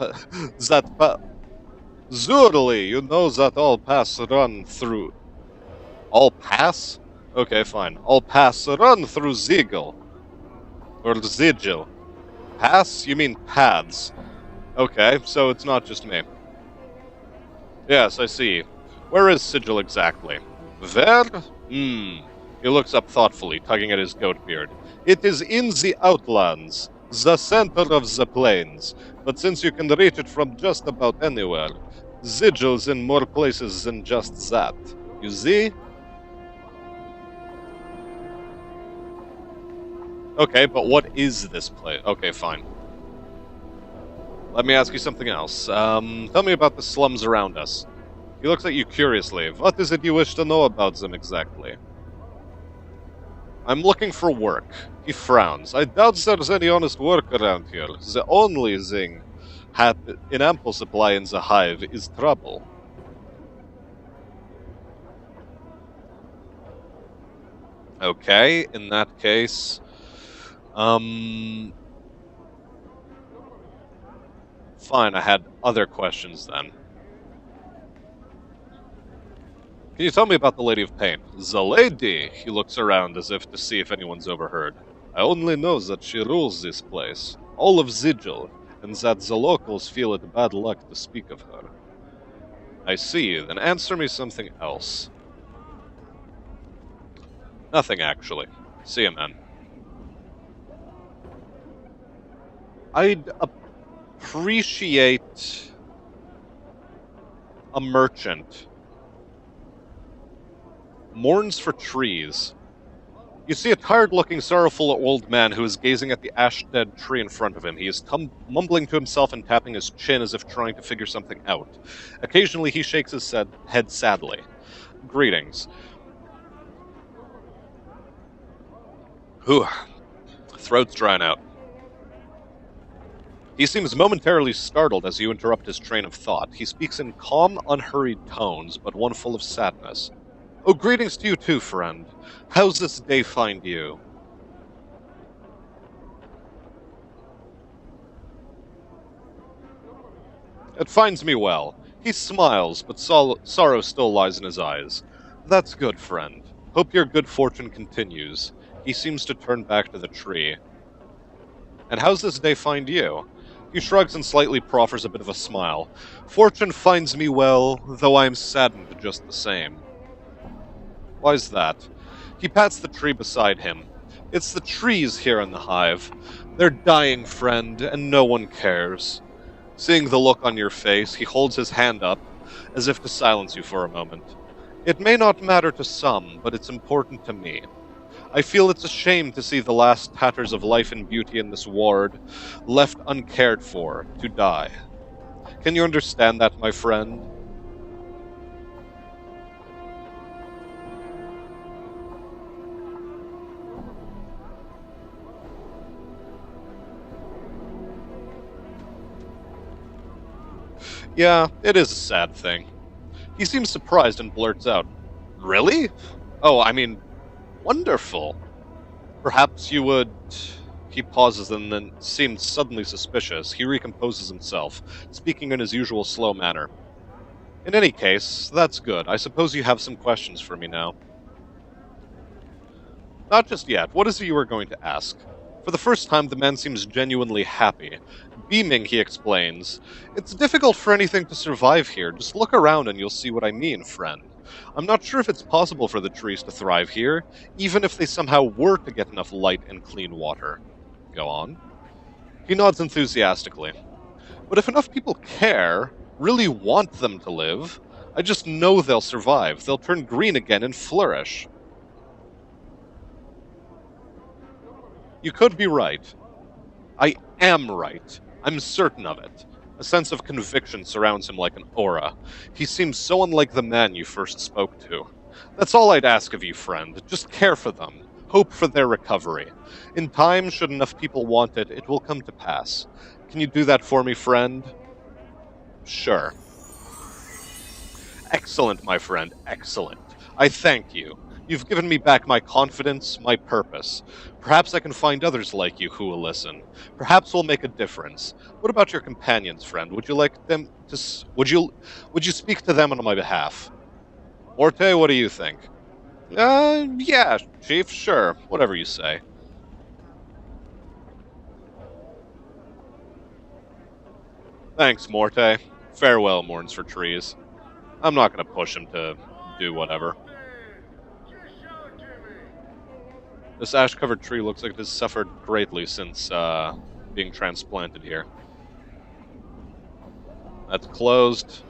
paths run through. All pass? Okay, fine. All paths run through Zigil. Or Zigil. Paths? You mean paths. Okay, so it's not just me. Yes, I see. Where is Sigil exactly? Where? He looks up thoughtfully, tugging at his goat beard. It is in the outlands, the center of the plains. But since you can reach it from just about anywhere, Sigil's in more places than just that. You see? Okay, but what is this place? Okay, fine. Let me ask you something else. Tell me about the slums around us. He looks at you curiously. What is it you wish to know about them exactly? I'm looking for work. He frowns. I doubt there's any honest work around here. The only thing in ample supply in the hive is trouble. Okay, in that case... Fine, I had other questions then. Can you tell me about the Lady of Pain? The Lady! He looks around as if to see if anyone's overheard. I only know that she rules this place, all of Sigil, and that the locals feel it bad luck to speak of her. I see, then answer me something else. Nothing, actually. See you, man. I'd appreciate a merchant. Mourns for trees. You see a tired-looking, sorrowful old man who is gazing at the ash-dead tree in front of him. He is mumbling to himself and tapping his chin as if trying to figure something out. Occasionally he shakes his head sadly. Greetings. Whew. Throat's drying out. He seems momentarily startled as you interrupt his train of thought. He speaks in calm, unhurried tones, but one full of sadness. Oh, greetings to you too, friend. How's this day find you? It finds me well. He smiles, but sorrow still lies in his eyes. That's good, friend. Hope your good fortune continues. He seems to turn back to the tree. And how's this day find you? He shrugs and slightly proffers a bit of a smile. Fortune finds me well, though I am saddened just the same. Why's that? He pats the tree beside him. It's the trees here in the hive. They're dying, friend, and no one cares. Seeing the look on your face, he holds his hand up, as if to silence you for a moment. It may not matter to some, but it's important to me. I feel it's a shame to see the last tatters of life and beauty in this ward, left uncared for, to die. Can you understand that, my friend? Yeah, it is a sad thing. He seems surprised and blurts out, Really? Oh, I mean, wonderful. Perhaps you would... He pauses and then seems suddenly suspicious. He recomposes himself, speaking in his usual slow manner. In any case, that's good. I suppose you have some questions for me now. Not just yet. What is it you were going to ask? For the first time, the man seems genuinely happy. Beaming, he explains. It's difficult for anything to survive here. Just look around and you'll see what I mean, friend. I'm not sure if it's possible for the trees to thrive here, even if they somehow were to get enough light and clean water. Go on. He nods enthusiastically. But if enough people care, really want them to live, I just know they'll survive. They'll turn green again and flourish. You could be right. I am right. I'm certain of it. A sense of conviction surrounds him like an aura. He seems so unlike the man you first spoke to. That's all I'd ask of you, friend. Just care for them. Hope for their recovery. In time, should enough people want it, it will come to pass. Can you do that for me, friend? Sure. Excellent, my friend, excellent. I thank you. You've given me back my confidence, my purpose. Perhaps I can find others like you who will listen. Perhaps we'll make a difference. What about your companions, friend? Would you like them to... Would you speak to them on my behalf? Morte, what do you think? Yeah, Chief, sure. Whatever you say. Thanks, Morte. Farewell, Mourns for Trees. I'm not going to push him to do whatever. This ash-covered tree looks like it has suffered greatly since being transplanted here. That's closed.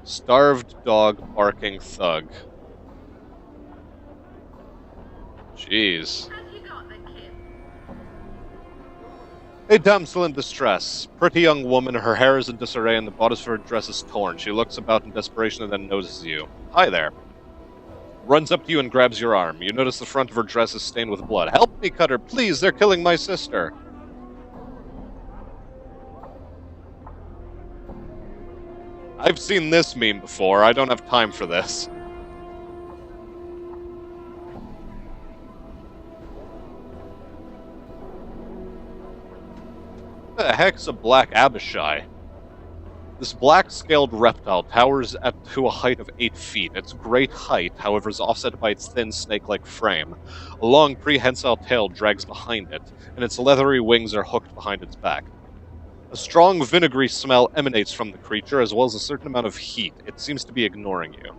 Starved dog barking thug. Jeez. A damsel in distress. Pretty young woman, her hair is in disarray and the bodice of her dress is torn. She looks about in desperation and then notices you. Hi there. Runs up to you and grabs your arm. You notice the front of her dress is stained with blood. Help me, Cutter, please, they're killing my sister. I've seen this meme before. I don't have time for this. What the heck's a black Abishai? This black-scaled reptile towers to a height of 8 feet. Its great height, however, is offset by its thin snake-like frame. A long, prehensile tail drags behind it, and its leathery wings are hooked behind its back. A strong, vinegary smell emanates from the creature, as well as a certain amount of heat. It seems to be ignoring you.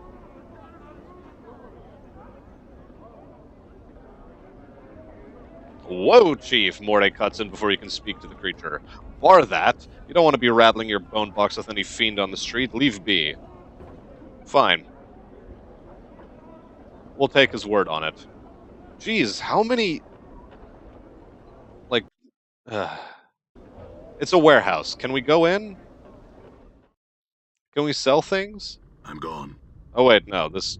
Whoa, Chief! Morte cuts in before you can speak to the creature. Bar that. You don't want to be rattling your bone box with any fiend on the street. Leave be. Fine. We'll take his word on it. Jeez, how many... Like... It's a warehouse. Can we go in? Can we sell things? I'm gone. Oh wait, no, this...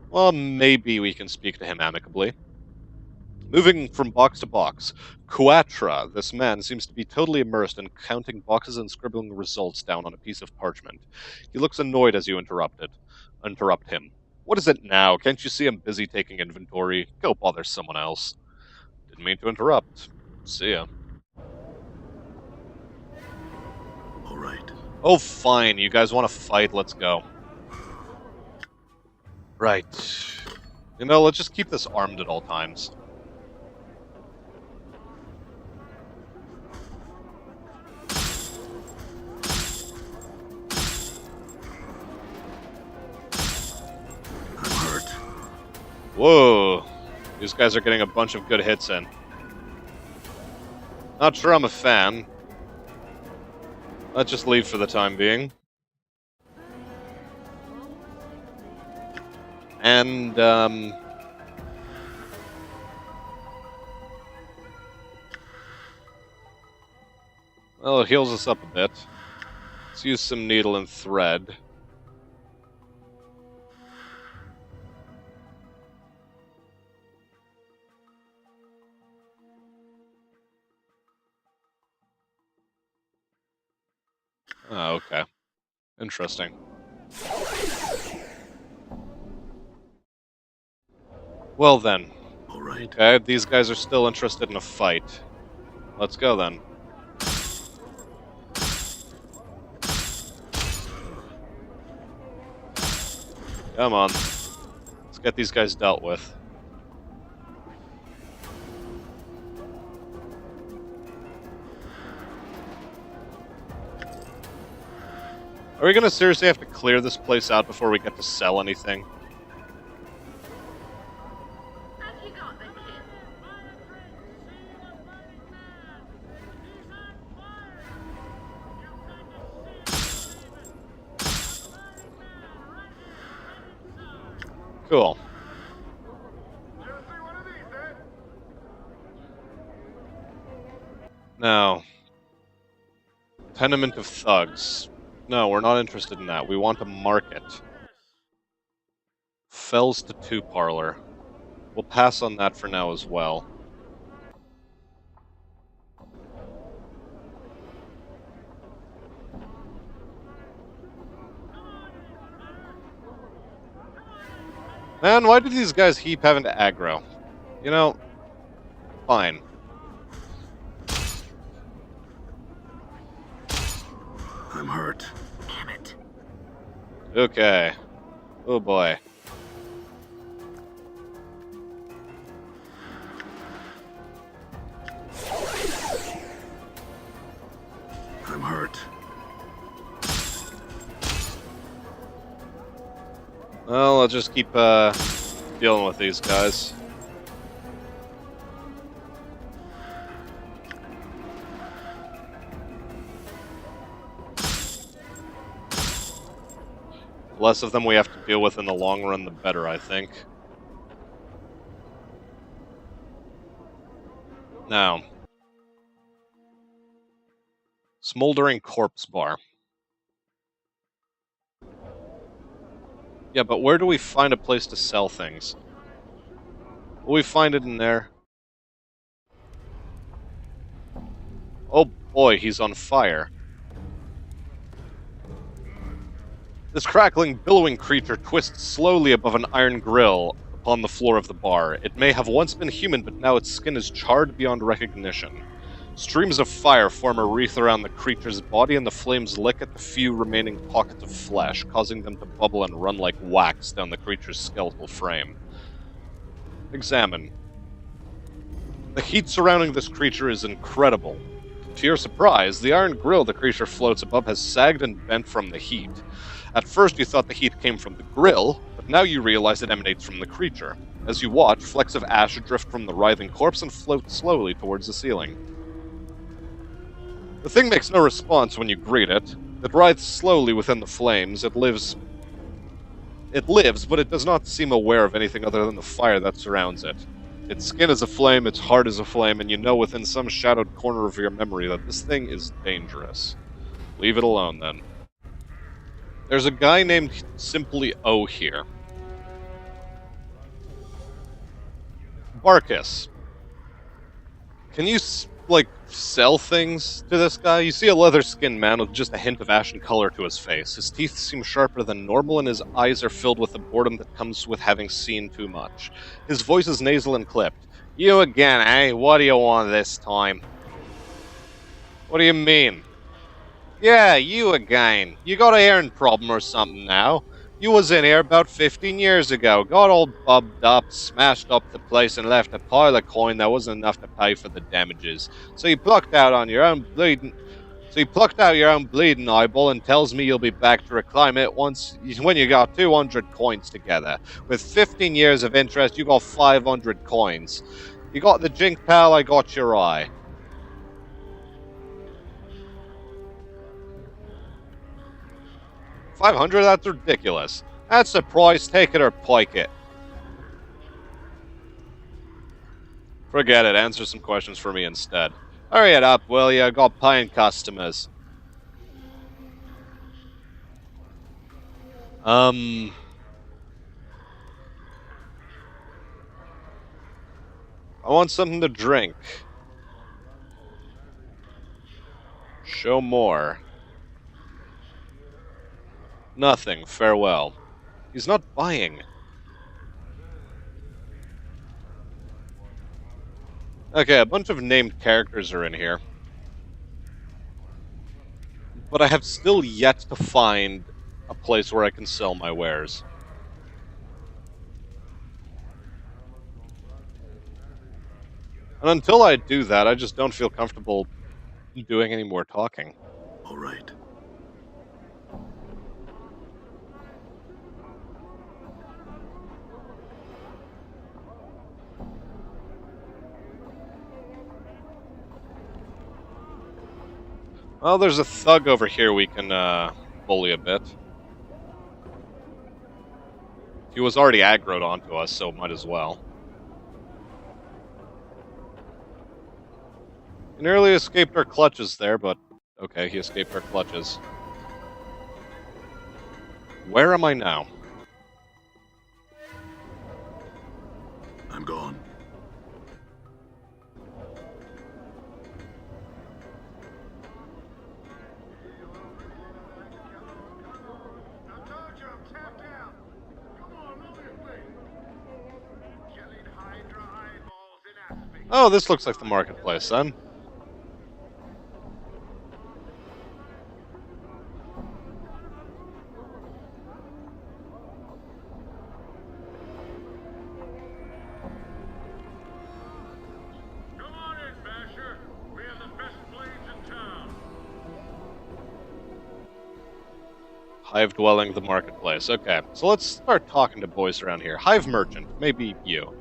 Well, maybe we can speak to him amicably. Moving from box to box, Quatra, this man, seems to be totally immersed in counting boxes and scribbling results down on a piece of parchment. He looks annoyed as you interrupt him. What is it now? Can't you see I'm busy taking inventory? Go bother someone else. Didn't mean to interrupt. See ya. All right. Oh, fine. You guys want to fight? Let's go. Right. You know, let's just keep this armed at all times. I'm hurt. Whoa. These guys are getting a bunch of good hits in. Not sure I'm a fan. Let's just leave for the time being. And, well, it heals us up a bit. Let's use some needle and thread. Oh, okay. Interesting. Well then. All right. Okay, these guys are still interested in a fight. Let's go then. Come on. Let's get these guys dealt with. Are we gonna seriously have to clear this place out before we get to sell anything? Have you got the kid? Cool. Now, Tenement of Thugs. No, we're not interested in that. We want a market. Fells to 2 parlor. We'll pass on that for now as well. Man, why do these guys keep having to aggro? You know, fine. I'm hurt. Damn it. Okay. Oh boy. I'm hurt. Well, I'll just keep dealing with these guys. The less of them we have to deal with in the long run, the better, I think. Now. Smoldering Corpse Bar. Yeah, but where do we find a place to sell things? Will we find it in there? Oh boy, he's on fire. This crackling, billowing creature twists slowly above an iron grill upon the floor of the bar. It may have once been human, but now its skin is charred beyond recognition. Streams of fire form a wreath around the creature's body, and the flames lick at the few remaining pockets of flesh, causing them to bubble and run like wax down the creature's skeletal frame. Examine. The heat surrounding this creature is incredible. To your surprise, the iron grill the creature floats above has sagged and bent from the heat. At first you thought the heat came from the grill, but now you realize it emanates from the creature. As you watch, flecks of ash drift from the writhing corpse and float slowly towards the ceiling. The thing makes no response when you greet it. It writhes slowly within the flames. It lives, but it does not seem aware of anything other than the fire that surrounds it. Its skin is aflame, its heart is aflame, and you know within some shadowed corner of your memory that this thing is dangerous. Leave it alone, then. There's a guy named simply O here. Barkus. Can you, sell things to this guy? You see a leather-skinned man with just a hint of ashen color to his face. His teeth seem sharper than normal, and his eyes are filled with the boredom that comes with having seen too much. His voice is nasal and clipped. You again, eh? What do you want this time? What do you mean? Yeah, you again. You got a hearing problem or something now. You was in here about 15 years ago, got all bubbed up, smashed up the place, and left a pile of coin that wasn't enough to pay for the damages. So you plucked out your own bleeding eyeball and tells me you'll be back to reclaim it when you got 200 coins together. With 15 years of interest, you got 500 coins. You got the jink, pal, I got your eye. $500? That's ridiculous. That's the price, take it or pike it. Forget it, answer some questions for me instead. Hurry it up, will ya? Got paying customers. I want something to drink. Show more. Nothing. Farewell. He's not buying. Okay, a bunch of named characters are in here. But I have still yet to find a place where I can sell my wares. And until I do that, I just don't feel comfortable doing any more talking. All right. Well, there's a thug over here we can bully a bit. He was already aggroed onto us, so might as well. He nearly escaped our clutches there, but okay, he escaped our clutches. Where am I now? I'm gone. Oh, this looks like the marketplace, then. Come on in, Basher. We have the best blades in town. Hive dwelling, the marketplace. Okay, so let's start talking to boys around here. Hive merchant, maybe you.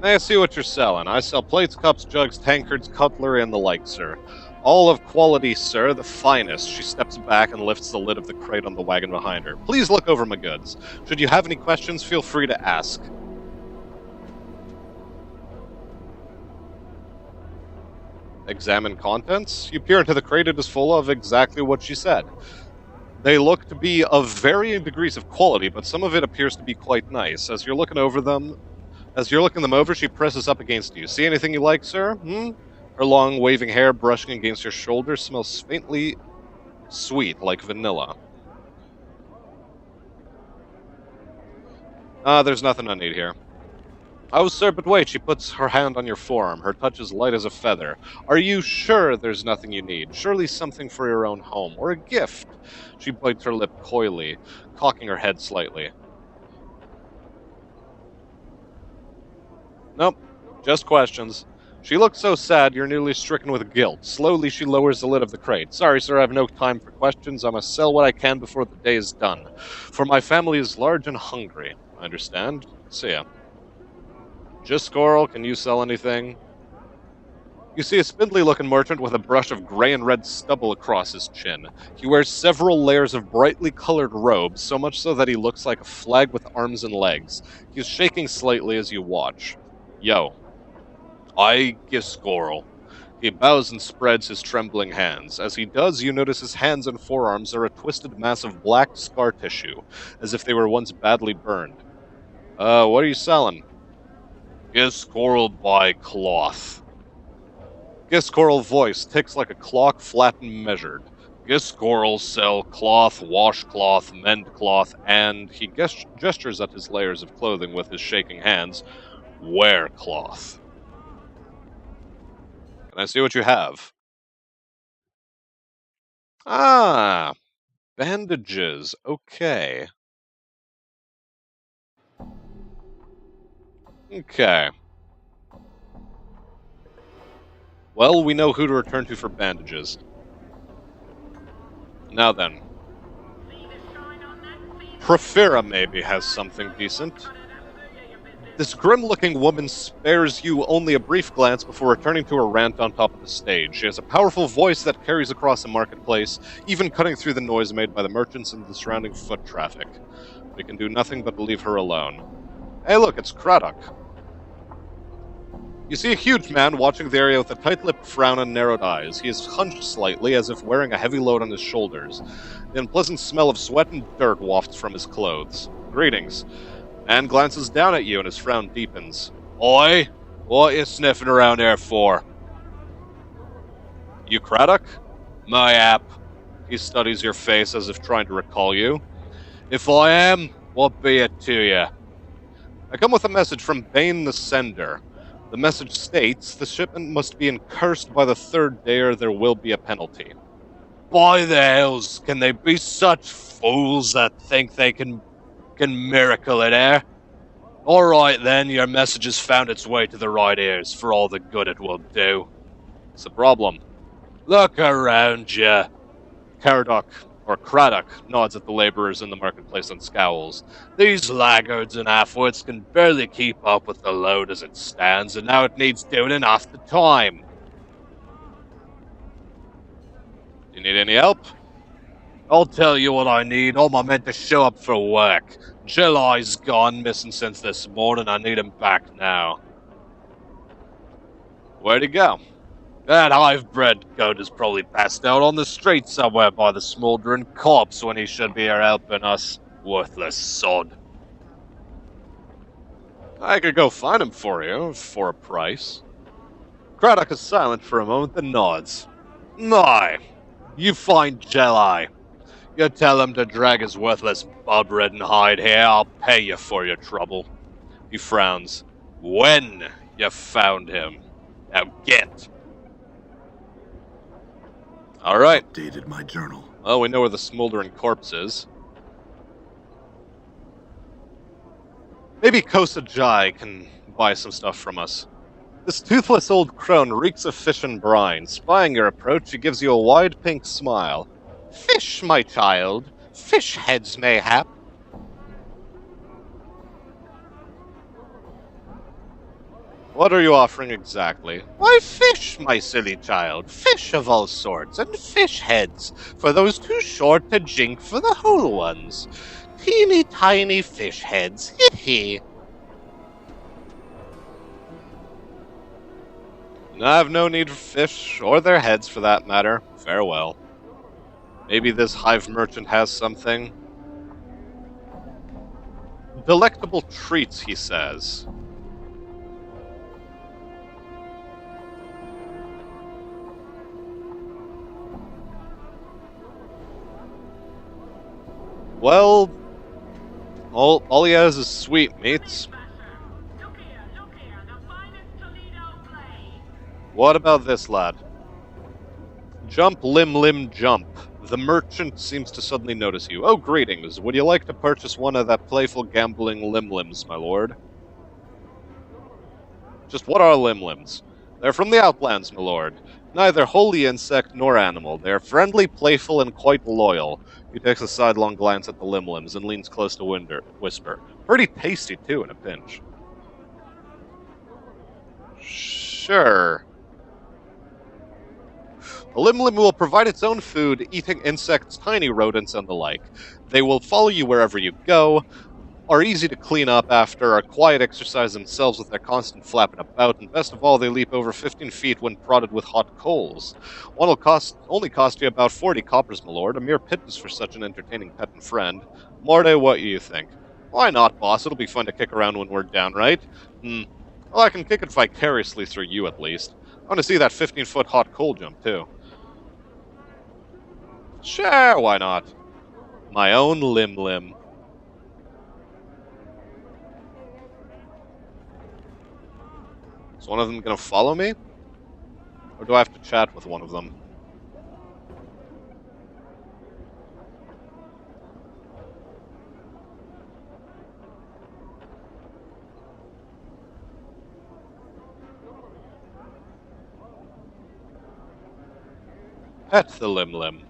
May I see what you're selling? I sell plates, cups, jugs, tankards, cutlery, and the like, sir. All of quality, sir, the finest. She steps back and lifts the lid of the crate on the wagon behind her. Please look over my goods. Should you have any questions, feel free to ask. Examine contents. You peer into the crate, it is full of exactly what she said. They look to be of varying degrees of quality, but some of it appears to be quite nice. As you're looking them over, she presses up against you. See anything you like, sir? Her long, waving hair brushing against your shoulder smells faintly sweet, like vanilla. There's nothing I need here. Oh, sir, but wait, she puts her hand on your forearm. Her touch is light as a feather. Are you sure there's nothing you need? Surely something for your own home, or a gift? She bites her lip coyly, cocking her head slightly. Nope, just questions. She looks so sad you're nearly stricken with guilt. Slowly she lowers the lid of the crate. Sorry, sir, I have no time for questions. I must sell what I can before the day is done. For my family is large and hungry. I understand. See ya. Just Squirrel, can you sell anything? You see a spindly-looking merchant with a brush of gray and red stubble across his chin. He wears several layers of brightly colored robes, so much so that he looks like a flag with arms and legs. He's shaking slightly as you watch. Yo. I give Squirrel. He bows and spreads his trembling hands. As he does, you notice his hands and forearms are a twisted mass of black scar tissue, as if they were once badly burned. What are you selling? Give Squirrel buy cloth. Give Squirrel voice ticks like a clock, flat and measured. Give Squirrel sell cloth, washcloth, mend cloth, and he gestures at his layers of clothing with his shaking hands. Wear cloth. Can I see what you have? Ah, bandages. Okay. Okay. Well, we know who to return to for bandages. Now then. Profira maybe has something decent. This grim-looking woman spares you only a brief glance before returning to her rant on top of the stage. She has a powerful voice that carries across the marketplace, even cutting through the noise made by the merchants and the surrounding foot traffic. We can do nothing but leave her alone. Hey look, it's Craddock. You see a huge man watching the area with a tight-lipped frown and narrowed eyes. He is hunched slightly, as if wearing a heavy load on his shoulders. The unpleasant smell of sweat and dirt wafts from his clothes. Greetings. And glances down at you, and his frown deepens. Oi! What you sniffing around there for? You Craddock? My app. He studies your face as if trying to recall you. If I am, what be it to you? I come with a message from Bane the Sender. The message states the shipment must be incursed by the third day or there will be a penalty. By the hells, can they be such fools that think they can miracle it, eh? Alright then, your message has found its way to the right ears, for all the good it will do. What's the problem? Look around ya. Craddock nods at the laborers in the marketplace and scowls. These laggards and half-wits can barely keep up with the load as it stands, and now it needs doing in half the time. Do you need any help? I'll tell you what I need. All my men to show up for work. July's gone, missing since this morning. I need him back now. Where'd he go? That hive-bred goat is probably passed out on the street somewhere by the smoldering corpse when he should be here helping us. Worthless sod. I could go find him for you, for a price. Craddock is silent for a moment, then nods. Aye, you find July. You tell him to drag his worthless bob-ridden hide here, I'll pay you for your trouble. He frowns. When you found him. Now get. Alright. Updated my journal. Well, we know where the smoldering corpse is. Maybe Kosa Jai can buy some stuff from us. This toothless old crone reeks of fish and brine. Spying your approach, he gives you a wide pink smile. Fish, my child. Fish heads, mayhap. What are you offering exactly? Why, fish, my silly child. Fish of all sorts, and fish heads, for those too short to jink for the whole ones. Teeny tiny fish heads, hee. I have no need for fish, or their heads for that matter. Farewell. Maybe this hive merchant has something. Delectable treats, he says. Well, all he has is sweetmeats. Look here, the finest Toledo blade. What about this, lad? Jump, limb, jump. The merchant seems to suddenly notice you. Oh, greetings. Would you like to purchase one of that playful gambling limbs, my lord? Just what are limbs? They're from the Outlands, my lord. Neither wholly insect nor animal. They are friendly, playful, and quite loyal. He takes a sidelong glance at the limbs and leans close to whisper. Pretty tasty, too, in a pinch. Sure. A limb will provide its own food, eating insects, tiny rodents, and the like. They will follow you wherever you go, are easy to clean up after, are quiet exercise themselves with their constant flapping about, and best of all, they leap over 15 feet when prodded with hot coals. One will only cost you about 40 coppers, my lord, a mere pittance for such an entertaining pet and friend. Morte, what do you think? Why not, boss? It'll be fun to kick around when we're down, right? Well, I can kick it vicariously through you, at least. I want to see that 15-foot hot coal jump, too. Sure, why not? My own limb. Is one of them going to follow me? Or do I have to chat with one of them? Pet the limb.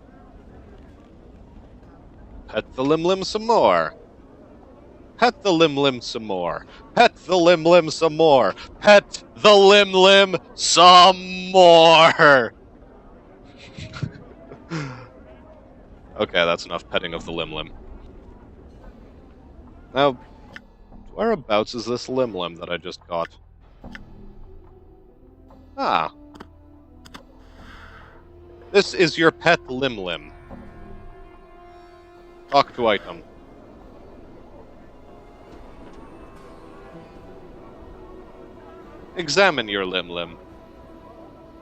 Pet the limb some more. Pet the limb some more. Pet the limb some more. Pet the limb some more. Okay, that's enough petting of the limb. Now, whereabouts is this limb that I just got? Ah. This is your pet limb. Talk to item. Examine your limb.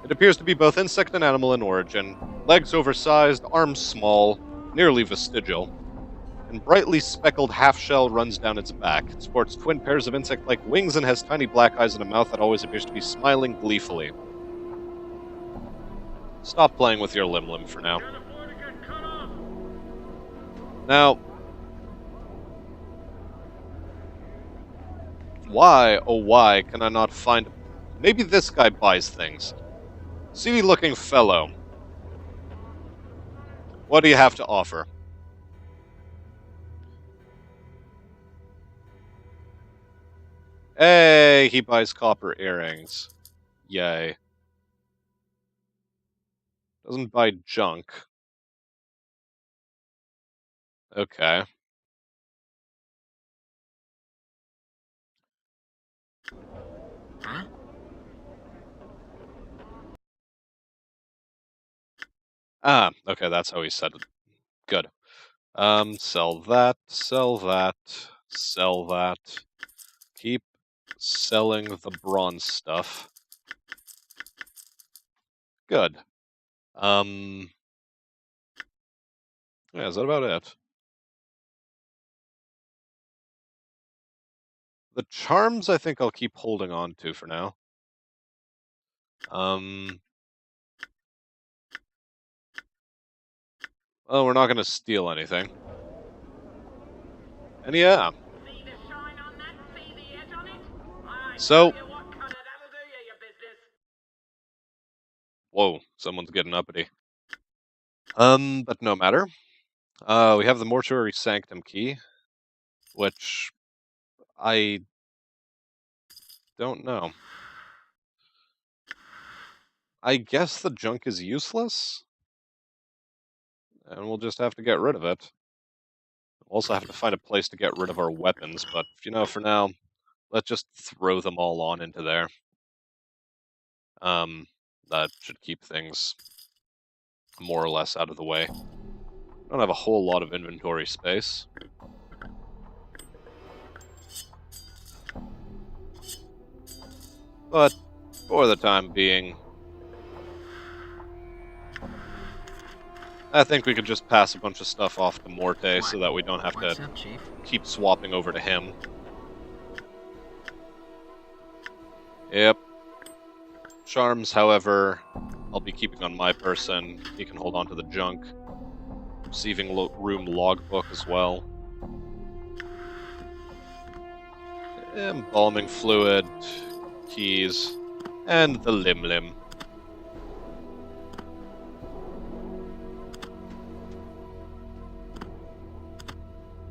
It appears to be both insect and animal in origin. Legs oversized, arms small, nearly vestigial. And brightly speckled half-shell runs down its back. It sports twin pairs of insect-like wings and has tiny black eyes and a mouth that always appears to be smiling gleefully. Stop playing with your limb for now. Can't afford to get cut off. Now, Why, oh why, can I not find... Maybe this guy buys things. Seedy-looking fellow. What do you have to offer? Hey, he buys copper earrings. Yay. Doesn't buy junk. Okay. Huh? Ah, okay, that's how he said it. Good. Sell that, sell that, sell that. Keep selling the bronze stuff. Good. Yeah, is that about it? The charms I think I'll keep holding on to for now. Well, we're not gonna steal anything. And yeah. See the shine on that? See the edge on it? I So... tell you what, Connor, that'll do you your business. Whoa, someone's getting uppity. But no matter. We have the Mortuary Sanctum key, which I don't know. I guess the junk is useless? And we'll just have to get rid of it. We'll also have to find a place to get rid of our weapons, but, you know, for now, let's just throw them all on into there. That should keep things more or less out of the way. Don't have a whole lot of inventory space. But, for the time being, I think we could just pass a bunch of stuff off to Morte so that we don't have What's to up, Chief? keep swapping over to him. Yep. Charms, however, I'll be keeping on my person. He can hold on to the junk. Receiving room logbook as well. Embalming fluid, keys, and the lim-lim.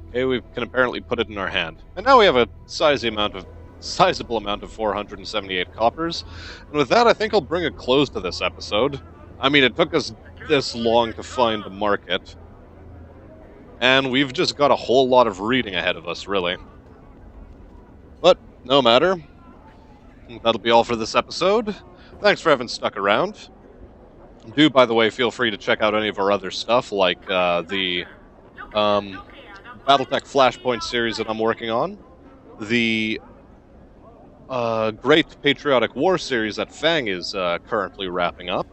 Okay, we can apparently put it in our hand. And now we have a sizable amount of 478 coppers. And with that, I think I'll bring a close to this episode. I mean, it took us this long to find a market. And we've just got a whole lot of reading ahead of us, really. But, no matter. That'll be all for this episode. Thanks for having stuck around. Do, by the way, feel free to check out any of our other stuff, like the Battletech Flashpoint series that I'm working on, the Great Patriotic War series that Fang is currently wrapping up,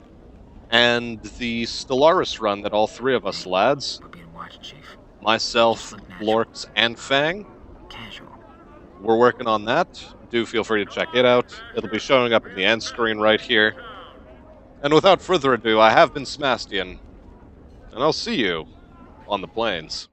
and the Stellaris run that all three of us lads, We're being watched, Chief. myself, Blorks, and Fang, Casual. we're working on that. Do feel free to check it out. It'll be showing up in the end screen right here. And without further ado, I have been Smastian, and I'll see you on the plains.